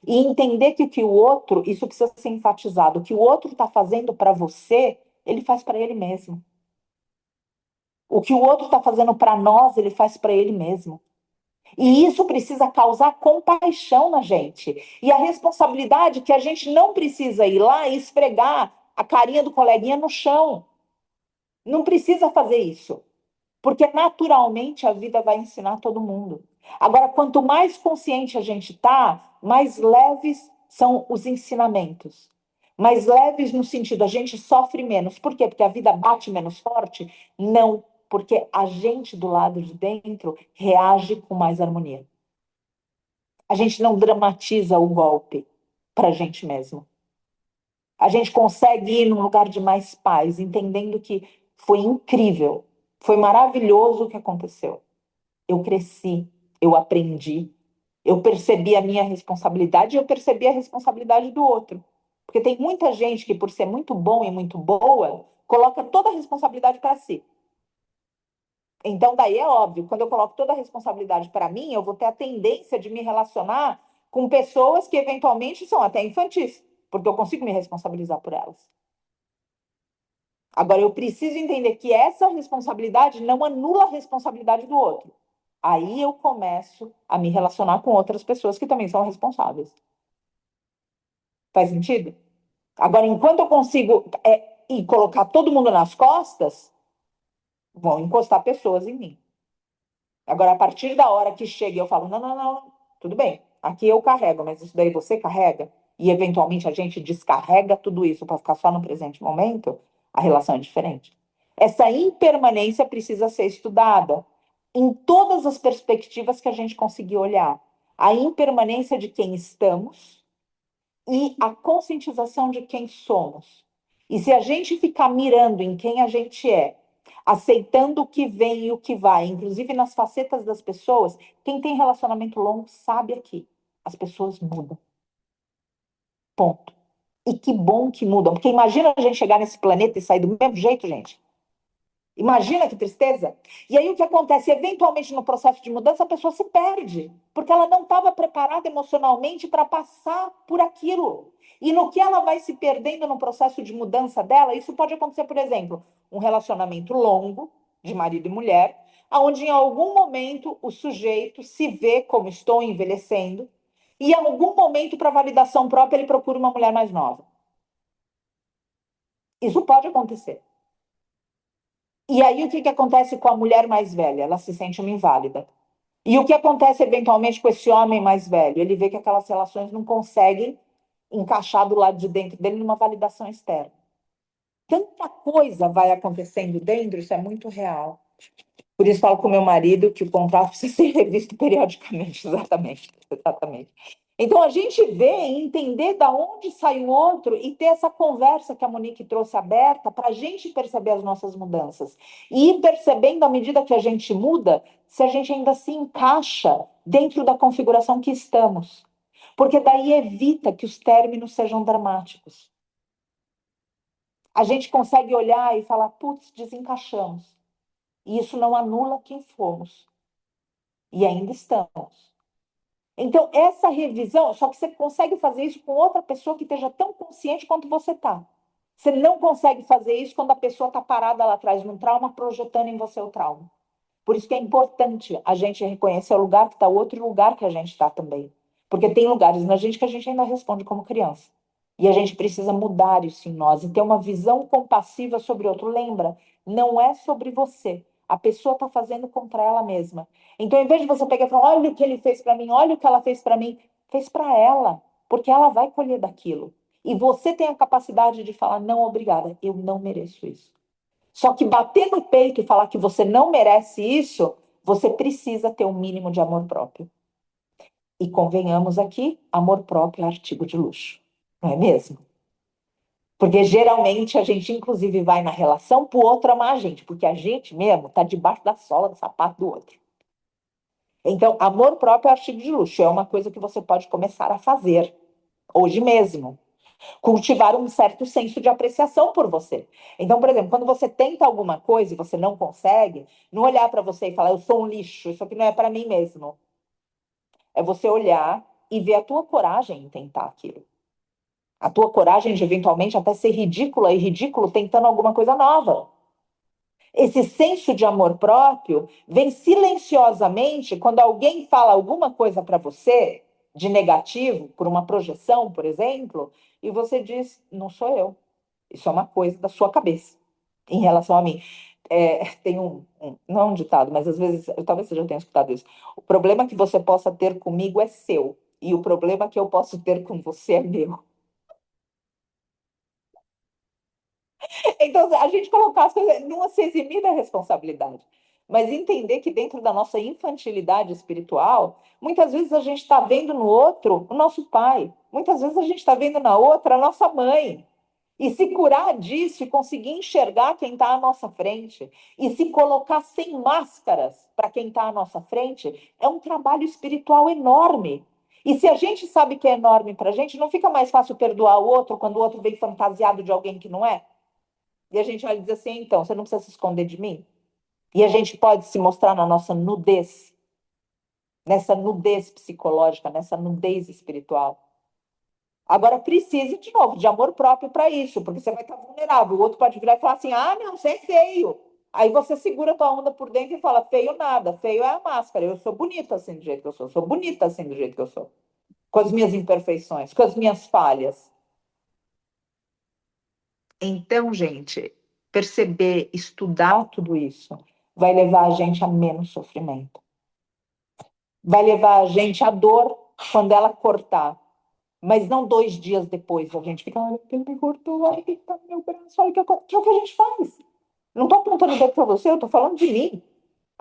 E entender que o que o outro, isso precisa ser enfatizado, o que o outro está fazendo para você, ele faz para ele mesmo. O que o outro está fazendo para nós, ele faz para ele mesmo. E isso precisa causar compaixão na gente. E a responsabilidade que a gente não precisa ir lá e esfregar a carinha do coleguinha no chão. Não precisa fazer isso. Porque naturalmente a vida vai ensinar todo mundo. Agora, quanto mais consciente a gente está, mais leves são os ensinamentos. Mais leves no sentido, a gente sofre menos. Por quê? Porque a vida bate menos forte? Não, porque a gente do lado de dentro reage com mais harmonia. A gente não dramatiza o golpe para a gente mesmo. A gente consegue ir num lugar de mais paz, entendendo que foi incrível, foi maravilhoso o que aconteceu. Eu cresci, eu aprendi, eu percebi a minha responsabilidade e eu percebi a responsabilidade do outro. Porque tem muita gente que, por ser muito bom e muito boa, coloca toda a responsabilidade para si. Então, daí é óbvio, quando eu coloco toda a responsabilidade para mim, eu vou ter a tendência de me relacionar com pessoas que eventualmente são até infantis, porque eu consigo me responsabilizar por elas. Agora, eu preciso entender que essa responsabilidade não anula a responsabilidade do outro. Aí eu começo a me relacionar com outras pessoas que também são responsáveis. Faz sentido? Agora, enquanto eu consigo e colocar todo mundo nas costas, vão encostar pessoas em mim. Agora, a partir da hora que chega e eu falo, não, não, não, tudo bem, aqui eu carrego, mas isso daí você carrega, e eventualmente a gente descarrega tudo isso para ficar só no presente momento, a relação é diferente. Essa impermanência precisa ser estudada. em todas as perspectivas que a gente conseguir olhar. A impermanência de quem estamos e a conscientização de quem somos. E se a gente ficar mirando em quem a gente é, aceitando o que vem e o que vai, inclusive nas facetas das pessoas, quem tem relacionamento longo sabe aqui, as pessoas mudam. Ponto. E que bom que mudam, porque imagina a gente chegar nesse planeta e sair do mesmo jeito, gente. Imagina que tristeza. E aí o que acontece? Eventualmente, no processo de mudança, a pessoa se perde, porque ela não estava preparada emocionalmente para passar por aquilo. E no que ela vai se perdendo no processo de mudança dela, isso pode acontecer, por exemplo, um relacionamento longo de marido e mulher, onde em algum momento o sujeito se vê como estou envelhecendo, e em algum momento, para validação própria, ele procura uma mulher mais nova. Isso pode acontecer. E aí, o que acontece com a mulher mais velha? Ela se sente uma inválida. E o que acontece eventualmente com esse homem mais velho? Ele vê que aquelas relações não conseguem encaixar do lado de dentro dele numa validação externa. Tanta coisa vai acontecendo dentro, isso é muito real. Por isso falo com meu marido que o contrato precisa ser revisto periodicamente, exatamente, exatamente. Então a gente vê e entender da onde sai o outro e ter essa conversa que a Monique trouxe aberta para a gente perceber as nossas mudanças. E ir percebendo à medida que a gente muda, se a gente ainda se encaixa dentro da configuração que estamos. Porque daí evita que os términos sejam dramáticos. A gente consegue olhar e falar, putz, desencaixamos. E isso não anula quem fomos. E ainda estamos. Então, essa revisão, só que você consegue fazer isso com outra pessoa que esteja tão consciente quanto você está. Você não consegue fazer isso quando a pessoa está parada lá atrás num trauma, projetando em você o trauma. Por isso que é importante a gente reconhecer o lugar que está, o outro lugar que a gente está também. Porque tem lugares na gente que a gente ainda responde como criança. E a gente precisa mudar isso em nós e ter uma visão compassiva sobre o outro. Lembra, não é sobre você. A pessoa está fazendo contra ela mesma. Então, em vez de você pegar e falar, olha o que ele fez para mim, olha o que ela fez para mim, fez para ela, porque ela vai colher daquilo. E você tem a capacidade de falar, não, obrigada, eu não mereço isso. Só que bater no peito e falar que você não merece isso, você precisa ter um mínimo de amor próprio. E convenhamos aqui, amor próprio é artigo de luxo, não é mesmo? Porque geralmente a gente, inclusive, vai na relação pro outro amar a gente, porque a gente mesmo tá debaixo da sola do sapato do outro. Então, amor próprio é artigo de luxo, é uma coisa que você pode começar a fazer hoje mesmo. Cultivar um certo senso de apreciação por você. Então, por exemplo, quando você tenta alguma coisa e você não consegue, não olhar para você e falar, eu sou um lixo, isso aqui não é para mim mesmo. É você olhar e ver a tua coragem em tentar aquilo. A tua coragem de eventualmente até ser ridícula e ridículo tentando alguma coisa nova. Esse senso de amor próprio vem silenciosamente quando alguém fala alguma coisa para você de negativo, por uma projeção, por exemplo, e você diz: não sou eu. Isso é uma coisa da sua cabeça em relação a mim. Tem não é um ditado, mas às vezes, talvez você já tenha escutado isso. O problema que você possa ter comigo é seu, e o problema que eu posso ter com você é meu. Então, a gente colocar as coisas, não se eximir da responsabilidade, mas entender que dentro da nossa infantilidade espiritual, muitas vezes a gente está vendo no outro o nosso pai, muitas vezes a gente está vendo na outra a nossa mãe. E se curar disso e conseguir enxergar quem está à nossa frente e se colocar sem máscaras para quem está à nossa frente, é um trabalho espiritual enorme. E se a gente sabe que é enorme para a gente, não fica mais fácil perdoar o outro quando o outro vem fantasiado de alguém que não é? E a gente vai dizer assim, então, você não precisa se esconder de mim? E a gente pode se mostrar na nossa nudez, nessa nudez psicológica, nessa nudez espiritual. Agora precisa, de novo, de amor próprio para isso, porque você vai estar vulnerável. O outro pode virar e falar assim, ah, não, você é feio. Aí você segura a tua onda por dentro e fala, feio nada, feio é a máscara. Eu sou bonita assim do jeito que eu sou bonita assim do jeito que eu sou. Com as minhas imperfeições, com as minhas falhas. Então, gente, perceber, estudar tudo isso vai levar a gente a menos sofrimento. Vai levar a gente à dor quando ela cortar. Mas não 2 dias depois a gente fica, olha, ele me cortou, olha que tá no meu braço, olha que é o que a gente faz. Não estou apontando o dedo para você, eu estou falando de mim.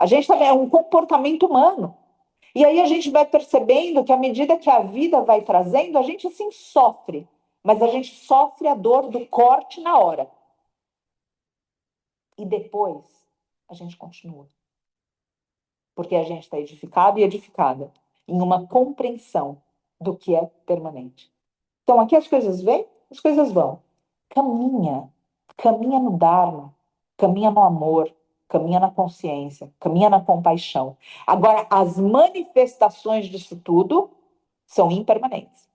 A gente também é um comportamento humano. E aí a gente vai percebendo que à medida que a vida vai trazendo, a gente sim sofre, mas a gente sofre a dor do corte na hora. E depois a gente continua. Porque a gente está edificado e edificada em uma compreensão do que é permanente. Então aqui as coisas vêm, as coisas vão. Caminha, caminha no Dharma, caminha no amor, caminha na consciência, caminha na compaixão. Agora, as manifestações disso tudo são impermanentes.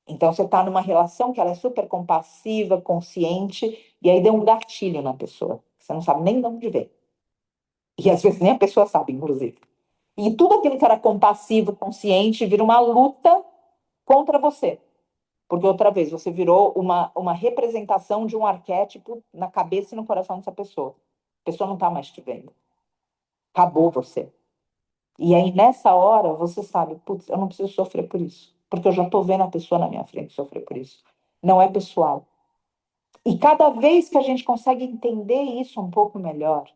Então, você está numa relação que ela é super compassiva, consciente, e aí deu um gatilho na pessoa. Você não sabe nem de onde veio. E às vezes nem a pessoa sabe, inclusive. E tudo aquilo que era compassivo, consciente, vira uma luta contra você. Porque outra vez, você virou uma representação de um arquétipo na cabeça e no coração dessa pessoa. A pessoa não está mais te vendo. Acabou você. E aí, nessa hora, você sabe, putz, eu não preciso sofrer por isso. Porque eu já estou vendo a pessoa na minha frente sofrer por isso. Não é pessoal. E cada vez que a gente consegue entender isso um pouco melhor,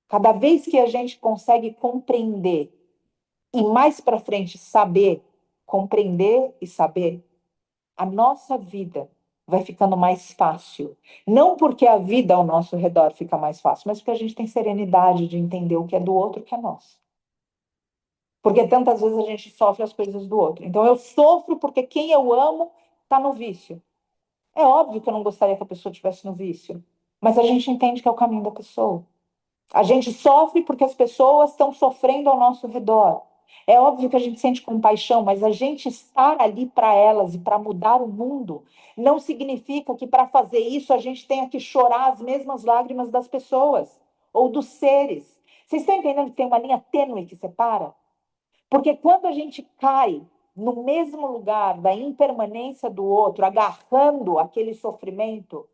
cada vez que a gente consegue compreender e mais para frente saber, compreender e saber, a nossa vida vai ficando mais fácil. Não porque a vida ao nosso redor fica mais fácil, mas porque a gente tem serenidade de entender o que é do outro e o que é nosso. Porque tantas vezes a gente sofre as coisas do outro. Então eu sofro porque quem eu amo está no vício. É óbvio que eu não gostaria que a pessoa estivesse no vício, mas a gente entende que é o caminho da pessoa. A gente sofre porque as pessoas estão sofrendo ao nosso redor. É óbvio que a gente sente compaixão, mas a gente estar ali para elas e para mudar o mundo não significa que para fazer isso a gente tenha que chorar as mesmas lágrimas das pessoas ou dos seres. Vocês estão entendendo que tem uma linha tênue que separa? Porque quando a gente cai no mesmo lugar da impermanência do outro, agarrando aquele sofrimento,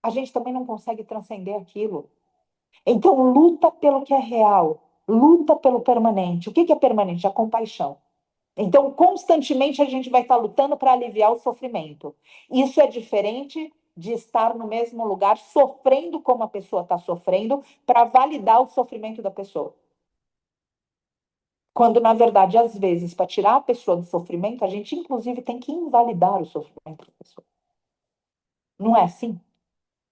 a gente também não consegue transcender aquilo. Então, luta pelo que é real, luta pelo permanente. O que é permanente? A compaixão. Então, constantemente a gente vai estar lutando para aliviar o sofrimento. Isso é diferente de estar no mesmo lugar, sofrendo como a pessoa está sofrendo, para validar o sofrimento da pessoa. Quando, na verdade, às vezes, para tirar a pessoa do sofrimento, a gente, inclusive, tem que invalidar o sofrimento da pessoa. Não é assim?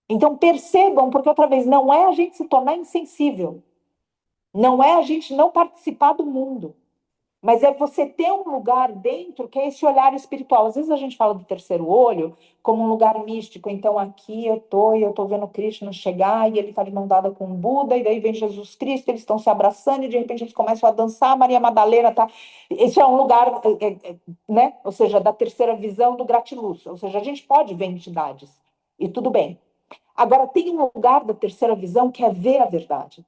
Então, percebam, porque, outra vez, não é a gente se tornar insensível. Não é a gente não participar do mundo. Mas é você ter um lugar dentro que é esse olhar espiritual. Às vezes a gente fala do terceiro olho como um lugar místico. Então aqui eu tô vendo Krishna chegar e ele está de mão dada com o Buda, e daí vem Jesus Cristo, eles estão se abraçando e de repente eles começam a dançar, Maria Madalena tá. Isso é um lugar, né? Ou seja, da terceira visão do gratiluz. Ou seja, a gente pode ver entidades e tudo bem. Agora tem um lugar da terceira visão que é ver a verdade.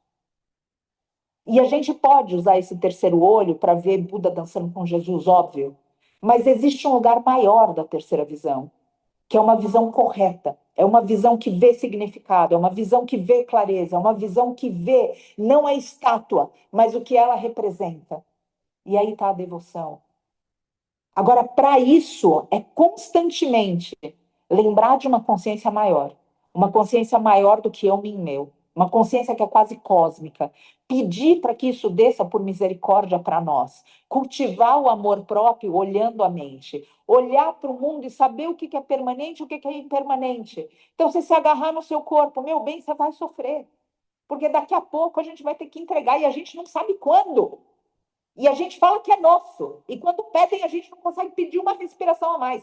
E a gente pode usar esse terceiro olho para ver Buda dançando com Jesus, óbvio. Mas existe um lugar maior da terceira visão, que é uma visão correta. É uma visão que vê significado, é uma visão que vê clareza, é uma visão que vê não a estátua, mas o que ela representa. E aí está a devoção. Agora, para isso, é constantemente lembrar de uma consciência maior do que eu, mim, meu, uma consciência que é quase cósmica. Pedir para que isso desça por misericórdia para nós. Cultivar o amor próprio olhando a mente. Olhar para o mundo e saber o que é permanente e o que é impermanente. Então, se agarrar no seu corpo, meu bem, você vai sofrer. Porque daqui a pouco a gente vai ter que entregar e a gente não sabe quando. E a gente fala que é nosso. E quando pedem, a gente não consegue pedir uma respiração a mais.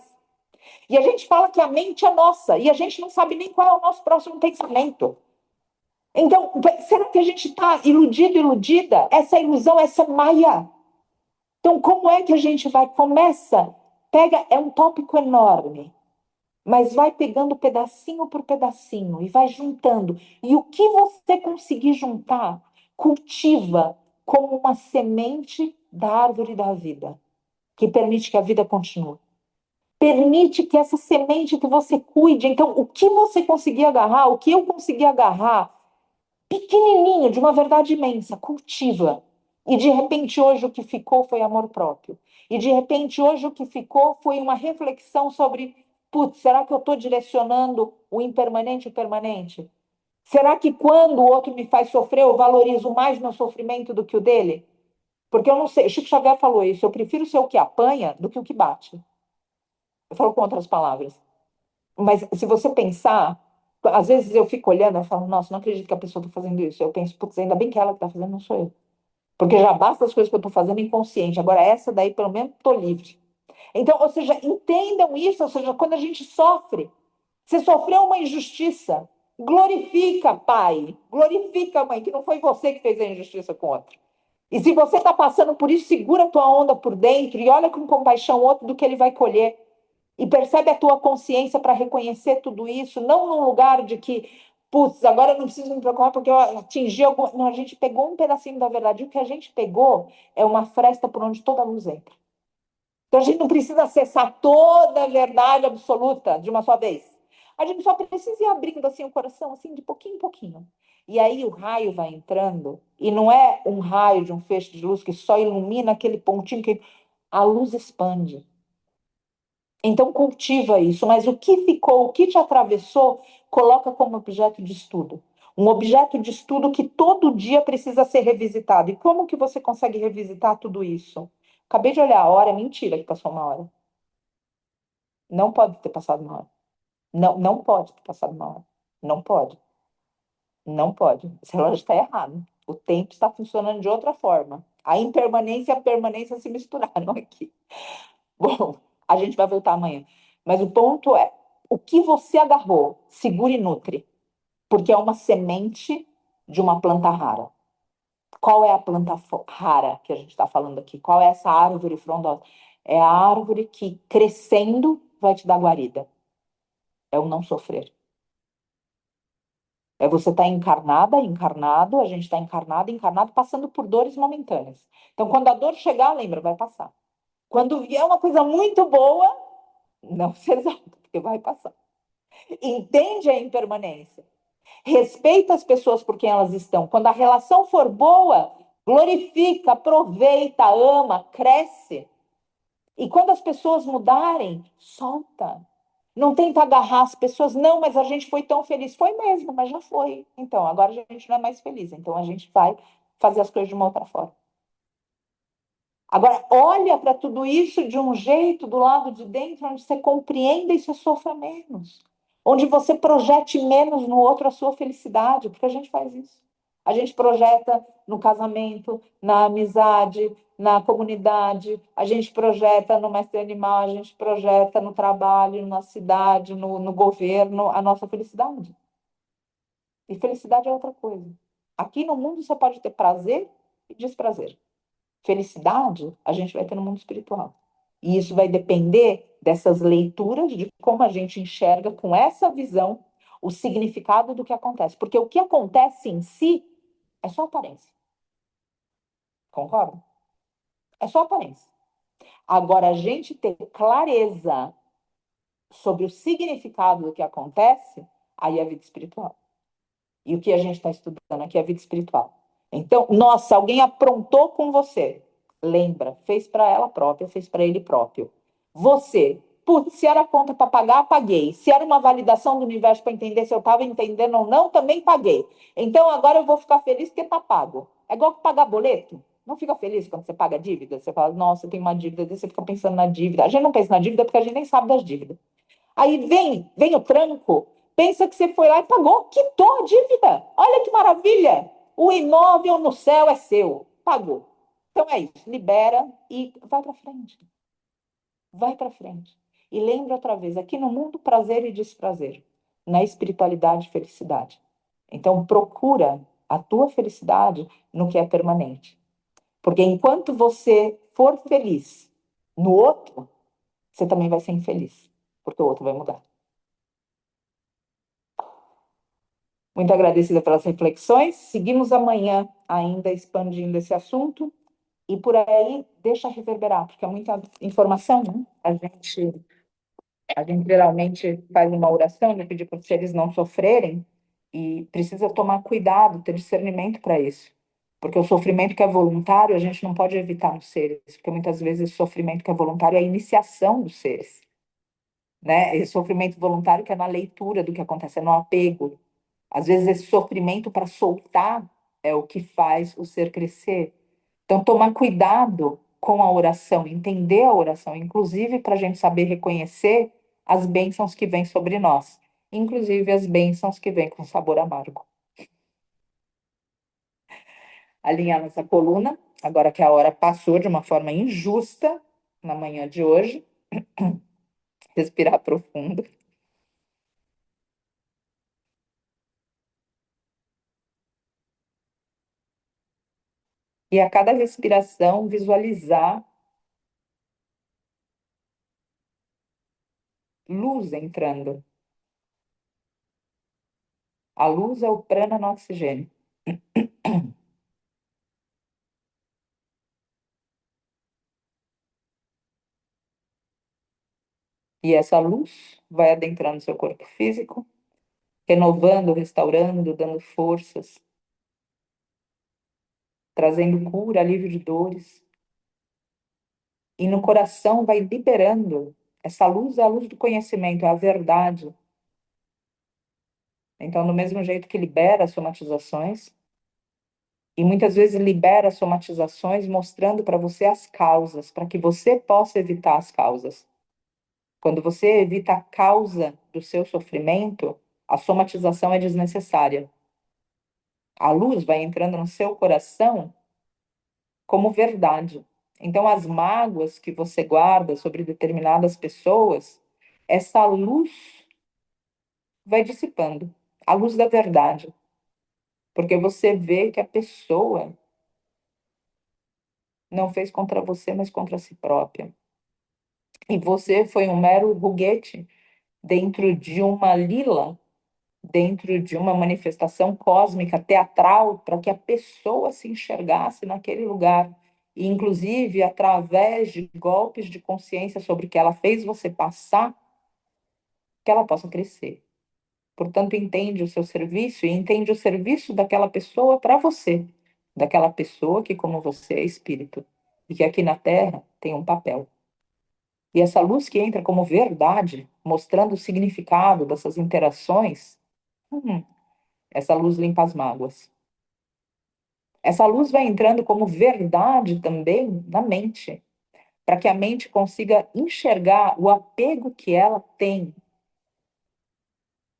E a gente fala que a mente é nossa. E a gente não sabe nem qual é o nosso próximo pensamento. Então, será que a gente está iludido, iludida? Essa ilusão, essa maia. Então, como é que a gente vai? Começa, pega, é um tópico enorme. Mas vai pegando pedacinho por pedacinho e vai juntando. E o que você conseguir juntar, cultiva como uma semente da árvore da vida, que permite que a vida continue. Permite que essa semente que você cuide. Então, o que você conseguir agarrar, o que eu consegui agarrar, pequenininho, de uma verdade imensa, cultiva. E de repente hoje o que ficou foi amor próprio. E de repente hoje o que ficou foi uma reflexão sobre, putz, será que eu estou direcionando o impermanente e o permanente? Será que quando o outro me faz sofrer, eu valorizo mais meu sofrimento do que o dele? Porque eu não sei, Chico Xavier falou isso, eu prefiro ser o que apanha do que o que bate. Eu falo com outras palavras. Mas se você pensar, às vezes eu fico olhando e falo, nossa, não acredito que a pessoa está fazendo isso. Eu penso, putz, ainda bem que ela que está fazendo, não sou eu. Porque já basta as coisas que eu estou fazendo inconsciente. Agora, essa daí, pelo menos, estou livre. Então, ou seja, entendam isso, ou seja, quando a gente sofre, você sofreu uma injustiça, glorifica, pai, glorifica, mãe, que não foi você que fez a injustiça com o outro. E se você está passando por isso, segura a tua onda por dentro e olha com compaixão o outro do que ele vai colher. E percebe a tua consciência para reconhecer tudo isso, não num lugar de que, putz, agora eu não preciso me preocupar porque eu atingi alguma. Não, a gente pegou um pedacinho da verdade. E o que a gente pegou é uma fresta por onde toda a luz entra. Então a gente não precisa acessar toda a verdade absoluta de uma só vez. A gente só precisa ir abrindo assim o coração, assim, de pouquinho em pouquinho. E aí o raio vai entrando, e não é um raio de um feixe de luz que só ilumina aquele pontinho que a luz expande. Então cultiva isso, mas o que ficou, o que te atravessou, coloca como objeto de estudo. Um objeto de estudo que todo dia precisa ser revisitado. E como que você consegue revisitar tudo isso? Acabei de olhar a hora, é mentira que passou uma hora. Não pode ter passado uma hora. Não, não pode ter passado uma hora. Não pode. Não pode. Esse relógio está errado. O tempo está funcionando de outra forma. A impermanência e a permanência se misturaram aqui. Bom, a gente vai voltar amanhã. Mas o ponto é, o que você agarrou, segura e nutre, porque é uma semente de uma planta rara. Qual é a planta rara que a gente está falando aqui? Qual é essa árvore frondosa? É a árvore que, crescendo, vai te dar guarida. É o não sofrer. É você estar encarnada, encarnado, a gente está encarnado, encarnado, passando por dores momentâneas. Então, quando a dor chegar, lembra, vai passar. Quando vier uma coisa muito boa, não se exalta, porque vai passar. Entende a impermanência. Respeita as pessoas por quem elas estão. Quando a relação for boa, glorifica, aproveita, ama, cresce. E quando as pessoas mudarem, solta. Não tenta agarrar as pessoas, não, mas a gente foi tão feliz. Foi mesmo, mas já foi. Então, agora a gente não é mais feliz. Então, a gente vai fazer as coisas de uma outra forma. Agora, olha para tudo isso de um jeito do lado de dentro, onde você compreenda e você sofra menos. Onde você projete menos no outro a sua felicidade, porque a gente faz isso. A gente projeta no casamento, na amizade, na comunidade, a gente projeta no mestre animal, a gente projeta no trabalho, na cidade, no governo, a nossa felicidade. E felicidade é outra coisa. Aqui no mundo você pode ter prazer e desprazer. Felicidade a gente vai ter no mundo espiritual. E isso vai depender dessas leituras, de como a gente enxerga com essa visão o significado do que acontece. Porque o que acontece em si é só aparência. Concorda? É só aparência. Agora, a gente ter clareza sobre o significado do que acontece, aí é a vida espiritual. E o que a gente está estudando aqui é a vida espiritual. Então, nossa, alguém aprontou com você. Lembra, fez para ela própria, fez para ele próprio. Você, putz, se era conta para pagar, paguei. Se era uma validação do universo para entender se eu estava entendendo ou não, também paguei. Então agora eu vou ficar feliz porque está pago. É igual que pagar boleto. Não fica feliz quando você paga dívida? Você fala, nossa, eu tenho uma dívida, você fica pensando na dívida. A gente não pensa na dívida porque a gente nem sabe das dívidas. Aí vem o tranco, pensa que você foi lá e pagou, quitou a dívida. Olha que maravilha! O imóvel no céu é seu. Pagou. Então é isso, libera e vai para frente. Vai para frente. E lembra outra vez, aqui no mundo, prazer e desprazer. Na espiritualidade, felicidade. Então procura a tua felicidade no que é permanente. Porque enquanto você for feliz no outro, você também vai ser infeliz. Porque o outro vai mudar. Muito agradecida pelas reflexões. Seguimos amanhã ainda expandindo esse assunto e por aí deixa reverberar, porque é muita informação, né? A gente geralmente faz uma oração, né, pedir para os seres não sofrerem e precisa tomar cuidado, ter discernimento para isso. Porque o sofrimento que é voluntário, a gente não pode evitar nos seres, porque muitas vezes o sofrimento que é voluntário é a iniciação dos seres, né? Esse sofrimento voluntário que é na leitura do que acontece, é no apego. Às vezes, esse sofrimento para soltar é o que faz o ser crescer. Então, tomar cuidado com a oração, entender a oração, inclusive para a gente saber reconhecer as bênçãos que vêm sobre nós, inclusive as bênçãos que vêm com sabor amargo. Alinhar nossa coluna, agora que a hora passou de uma forma injusta na manhã de hoje, respirar profundo. E a cada respiração, visualizar luz entrando. A luz é o prana no oxigênio. E essa luz vai adentrando seu corpo físico, renovando, restaurando, dando forças, trazendo cura, alívio de dores. E no coração vai liberando. Essa luz é a luz do conhecimento, é a verdade. Então, do mesmo jeito que libera as somatizações, e muitas vezes libera as somatizações mostrando para você as causas, para que você possa evitar as causas. Quando você evita a causa do seu sofrimento, a somatização é desnecessária. A luz vai entrando no seu coração como verdade. Então, as mágoas que você guarda sobre determinadas pessoas, essa luz vai dissipando, a luz da verdade, porque você vê que a pessoa não fez contra você, mas contra si própria. E você foi um mero foguete dentro de uma lila, dentro de uma manifestação cósmica teatral, para que a pessoa se enxergasse naquele lugar. E, inclusive, através de golpes de consciência sobre o que ela fez você passar, que ela possa crescer. Portanto, entende o seu serviço e entende o serviço daquela pessoa para você, daquela pessoa que, como você, é espírito e que aqui na Terra tem um papel. E essa luz que entra como verdade, mostrando o significado dessas interações, hum, essa luz limpa as mágoas. Essa luz vai entrando como verdade também na mente, para que a mente consiga enxergar o apego que ela tem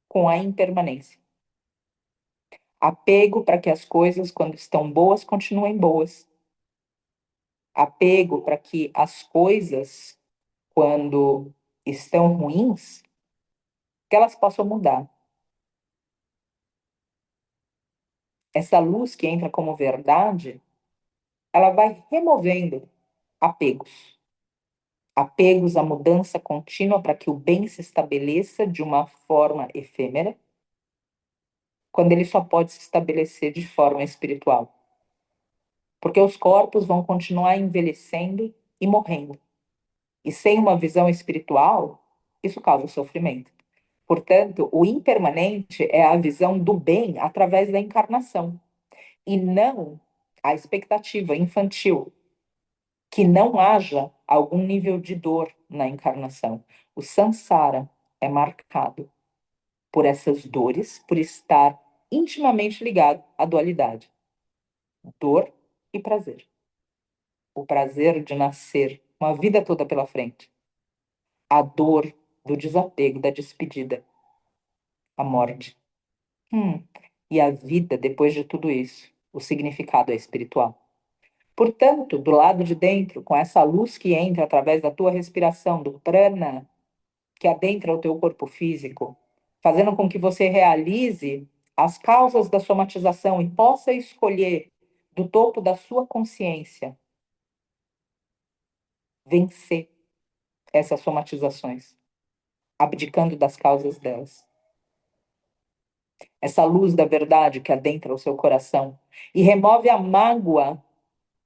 com a impermanência. Apego para que as coisas, quando estão boas, continuem boas. Apego para que as coisas, quando estão ruins, que elas possam mudar. Essa luz que entra como verdade, ela vai removendo apegos. Apegos à mudança contínua para que o bem se estabeleça de uma forma efêmera, quando ele só pode se estabelecer de forma espiritual. Porque os corpos vão continuar envelhecendo e morrendo. E sem uma visão espiritual, isso causa sofrimento. Portanto, o impermanente é a visão do bem através da encarnação, e não a expectativa infantil que não haja algum nível de dor na encarnação. O samsara é marcado por essas dores, por estar intimamente ligado à dualidade, dor e prazer. O prazer de nascer uma vida toda pela frente, a dor do desapego, da despedida, a morte. E a vida depois de tudo isso, o significado é espiritual. Portanto, do lado de dentro, com essa luz que entra através da tua respiração, do prana, que adentra o teu corpo físico, fazendo com que você realize as causas da somatização e possa escolher do topo da sua consciência vencer essas somatizações, abdicando das causas delas. Essa luz da verdade que adentra o seu coração e remove a mágoa,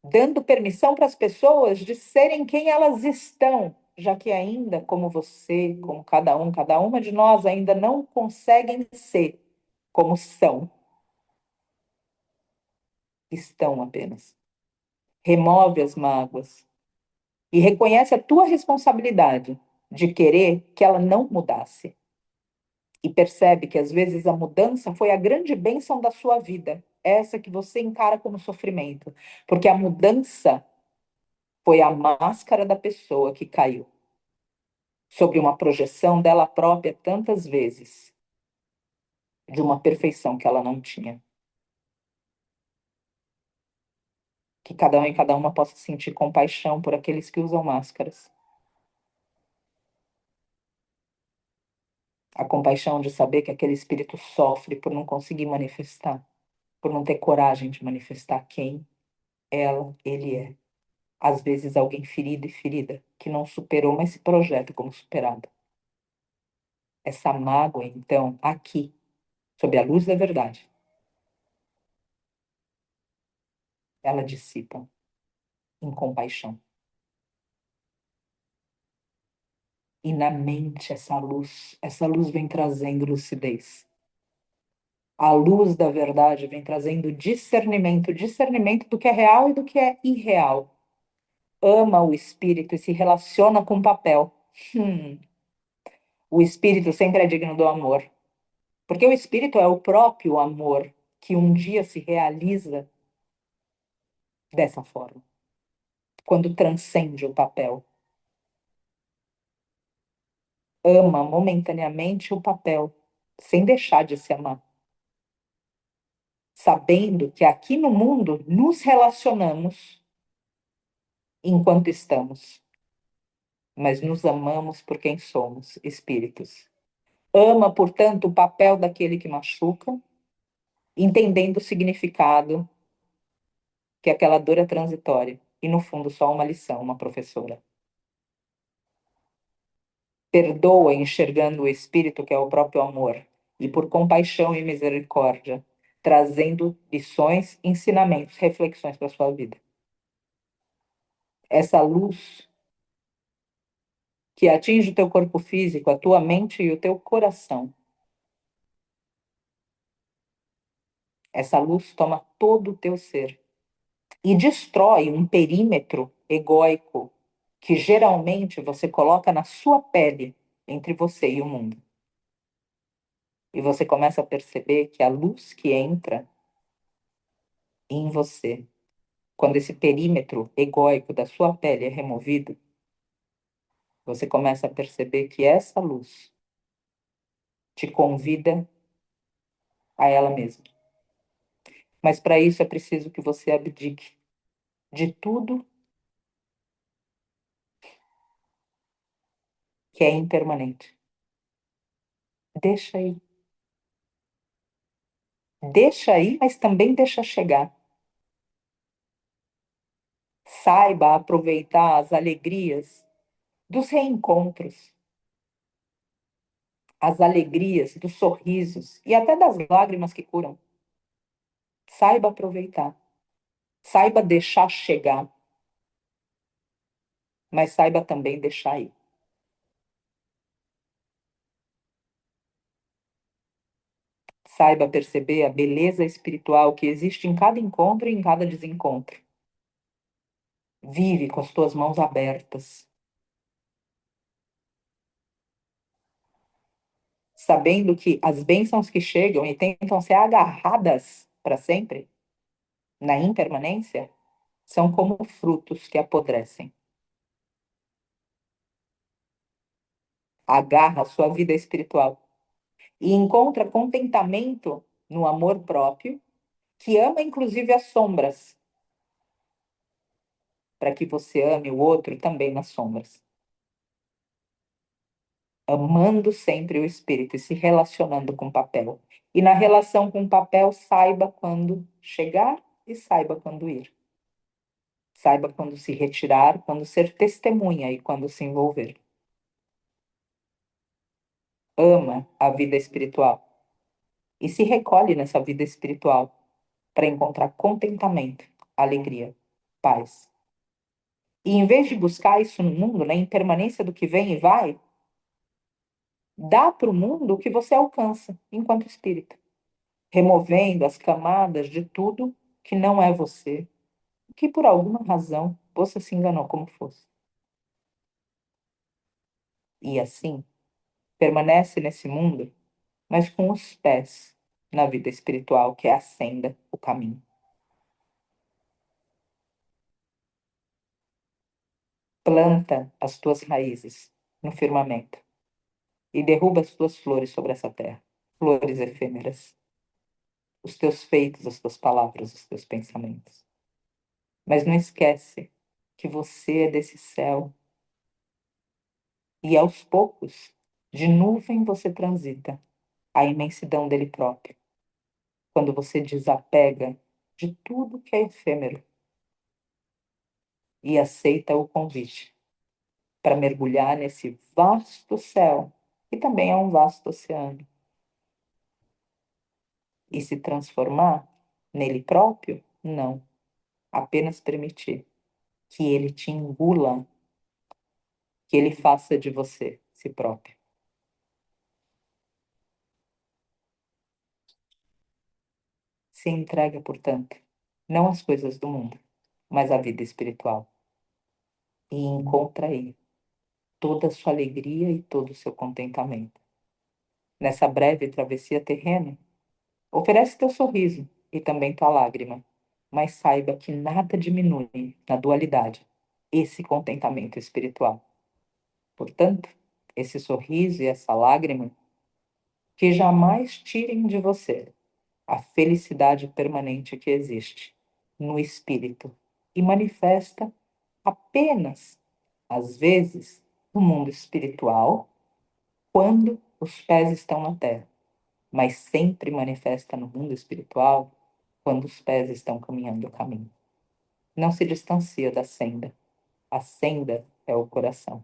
dando permissão para as pessoas de serem quem elas estão, já que ainda, como você, como cada um, cada uma de nós, ainda não conseguem ser como são. Estão apenas. Remove as mágoas e reconhece a tua responsabilidade de querer que ela não mudasse. e percebe que às vezes a mudança foi a grande bênção da sua vida, essa que você encara como sofrimento, porque a mudança foi a máscara da pessoa que caiu sobre uma projeção dela própria tantas vezes, de uma perfeição que ela não tinha. Que cada um e cada uma possa sentir compaixão por aqueles que usam máscaras. A compaixão de saber que aquele espírito sofre por não conseguir manifestar, por não ter coragem de manifestar quem ela, ele é. Às vezes alguém ferido e ferida, que não superou, mas se projeta como superado. Essa mágoa, então, aqui, sob a luz da verdade, ela dissipa em compaixão. E na mente, essa luz vem trazendo lucidez. A luz da verdade vem trazendo discernimento, discernimento do que é real e do que é irreal. Ama o espírito e se relaciona com o papel. O espírito sempre é digno do amor, porque o espírito é o próprio amor que um dia se realiza dessa forma, quando transcende o papel. Ama momentaneamente o papel, sem deixar de se amar, sabendo que aqui no mundo nos relacionamos enquanto estamos, mas nos amamos por quem somos, espíritos. Ama, portanto, o papel daquele que machuca, entendendo o significado que aquela dor é transitória e, no fundo, só uma lição, uma professora. Perdoa enxergando o Espírito, que é o próprio amor, e por compaixão e misericórdia, trazendo lições, ensinamentos, reflexões para a sua vida. Essa luz que atinge o teu corpo físico, a tua mente e o teu coração. Essa luz toma todo o teu ser e destrói um perímetro egóico que geralmente você coloca na sua pele entre você e o mundo. E você começa a perceber que a luz que entra em você, quando esse perímetro egóico da sua pele é removido, você começa a perceber que essa luz te convida a ela mesma. Mas para isso é preciso que você abdique de tudo que é impermanente. Deixa aí. Deixa aí, mas também deixa chegar. Saiba aproveitar as alegrias dos reencontros, as alegrias dos sorrisos e até das lágrimas que curam. Saiba aproveitar. Saiba deixar chegar, mas saiba também deixar ir. Saiba perceber a beleza espiritual que existe em cada encontro e em cada desencontro. Vive com as tuas mãos abertas, sabendo que as bênçãos que chegam e tentam ser agarradas para sempre, na impermanência, são como frutos que apodrecem. Agarra a sua vida espiritual e encontra contentamento no amor próprio, que ama inclusive as sombras, para que você ame o outro também nas sombras. Amando sempre o espírito e se relacionando com o papel. E na relação com o papel, saiba quando chegar e saiba quando ir. Saiba quando se retirar, quando ser testemunha e quando se envolver. Ama a vida espiritual e se recolhe nessa vida espiritual para encontrar contentamento, alegria, paz. E em vez de buscar isso no mundo, na impermanência do que vem e vai, dá para o mundo o que você alcança enquanto espírito, removendo as camadas de tudo que não é você, que por alguma razão você se enganou como fosse. E assim, permanece nesse mundo mas com os pés na vida espiritual, que é a senda, o caminho. Planta as tuas raízes no firmamento e derruba as tuas flores sobre essa terra, flores efêmeras, os teus feitos, as tuas palavras, os teus pensamentos. Mas não esquece que você é desse céu e aos poucos, de nuvem você transita a imensidão dele próprio, quando você desapega de tudo que é efêmero e aceita o convite para mergulhar nesse vasto céu, que também é um vasto oceano, e se transformar nele próprio? Não, apenas permitir que ele te engula, que ele faça de você si próprio. Se entrega, portanto, não às coisas do mundo, mas à vida espiritual, e encontra aí toda a sua alegria e todo o seu contentamento. Nessa breve travessia terrena, oferece teu sorriso e também tua lágrima, mas saiba que nada diminui na dualidade esse contentamento espiritual. Portanto, esse sorriso e essa lágrima que jamais tirem de você a felicidade permanente que existe no espírito e manifesta apenas, às vezes, no mundo espiritual, quando os pés estão na terra, mas sempre manifesta no mundo espiritual quando os pés estão caminhando o caminho. Não se distancia da senda. A senda é o coração.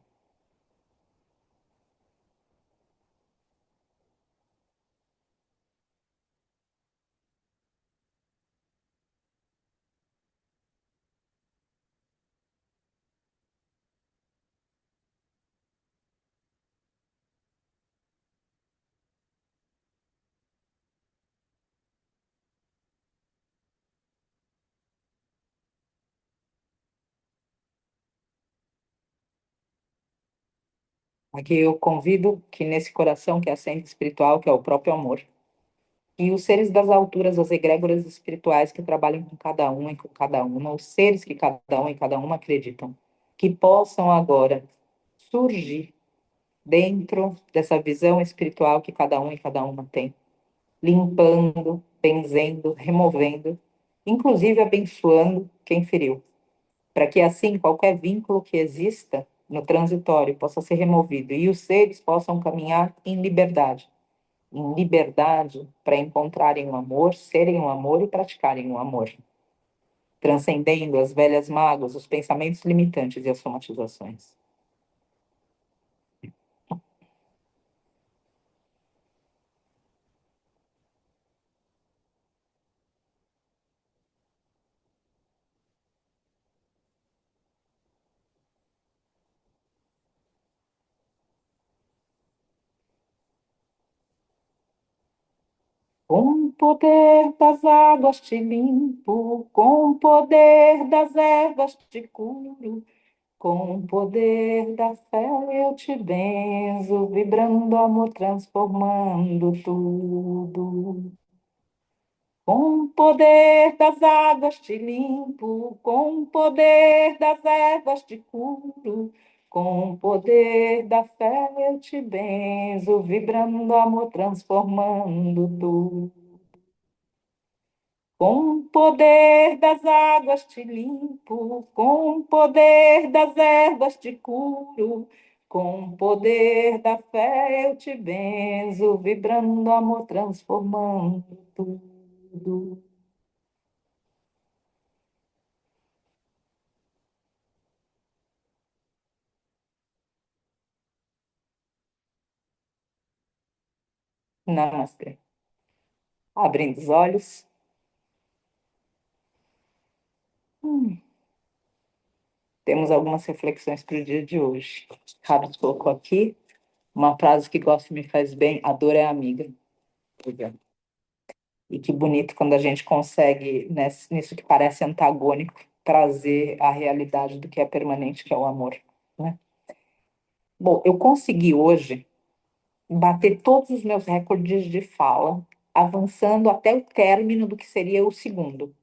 Aqui eu convido que nesse coração que é a senda espiritual, que é o próprio amor, e os seres das alturas, as egrégoras espirituais que trabalham com cada um e com cada uma, os seres que cada um e cada uma acreditam, que possam agora surgir dentro dessa visão espiritual que cada um e cada uma tem, limpando, benzendo, removendo, inclusive abençoando quem feriu, para que assim qualquer vínculo que exista no transitório possa ser removido e os seres possam caminhar em liberdade para encontrarem o amor, serem o amor e praticarem o amor, transcendendo as velhas mágoas, os pensamentos limitantes e as somatizações. Com o poder das águas te limpo, com o poder das ervas te curo, com o poder da fé eu te benzo, vibrando amor, transformando tudo. Com o poder das águas te limpo, com o poder das ervas te curo, com o poder da fé eu te benzo, vibrando amor, transformando tudo. Com o poder das águas te limpo, com o poder das ervas te curo, com o poder da fé eu te benzo, vibrando amor, transformando tudo. Namastê. Abrindo os olhos. Hum, Temos algumas reflexões para o dia de hoje. Carlos colocou aqui uma frase que gosto e me faz bem: a dor é amiga. Obrigada. E que bonito quando a gente consegue, nisso que parece antagônico, trazer a realidade do que é permanente, que é o amor, né? Bom, eu consegui hoje bater todos os meus recordes de fala, avançando até o término do que seria o segundo.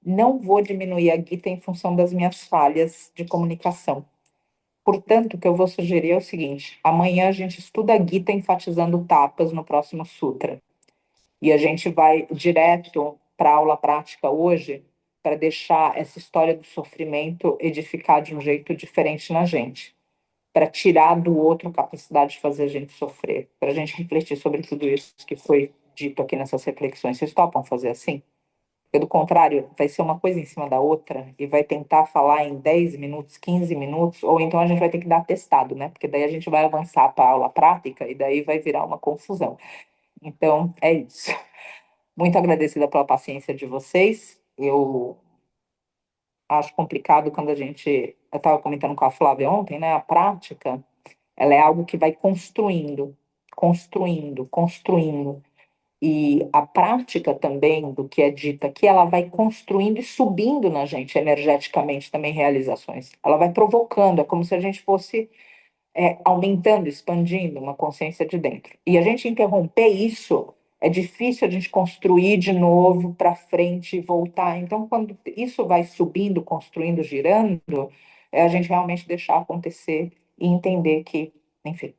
Não vou diminuir a guita em função das minhas falhas de comunicação. Portanto, o que eu vou sugerir é o seguinte: amanhã a gente estuda a Gita enfatizando tapas no próximo sutra. E a gente vai direto para a aula prática hoje para deixar essa história do sofrimento edificar de um jeito diferente na gente, para tirar do outro a capacidade de fazer a gente sofrer, para a gente refletir sobre tudo isso que foi dito aqui nessas reflexões. Vocês topam fazer assim? Porque, do contrário, vai ser uma coisa em cima da outra e vai tentar falar em 10 minutos, 15 minutos, ou então a gente vai ter que dar testado, né? Porque daí a gente vai avançar para a aula prática e daí vai virar uma confusão. Então, é isso. Muito agradecida pela paciência de vocês. Eu acho complicado quando a gente. Eu estava comentando com a Flávia ontem, né? A prática, ela é algo que vai construindo, construindo, construindo. E a prática também do que é dita aqui, ela vai construindo e subindo na gente energeticamente também realizações. Ela vai provocando, é como se a gente fosse aumentando, expandindo uma consciência de dentro. E a gente interromper isso, é difícil a gente construir de novo para frente e voltar. Então, quando isso vai subindo, construindo, girando, é a gente realmente deixar acontecer e entender que, enfim,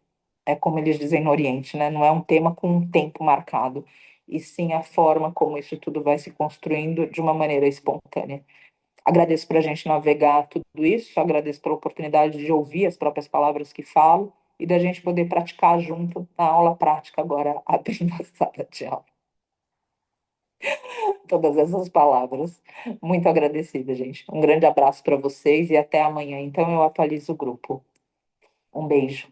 é como eles dizem no Oriente, né? Não é um tema com um tempo marcado, e sim a forma como isso tudo vai se construindo de uma maneira espontânea. Agradeço por a gente navegar tudo isso, agradeço pela oportunidade de ouvir as próprias palavras que falo e da gente poder praticar junto na aula prática agora, abrindo a sala de aula. Todas essas palavras. Muito agradecida, gente. Um grande abraço para vocês e até amanhã. Então eu atualizo o grupo. Um beijo.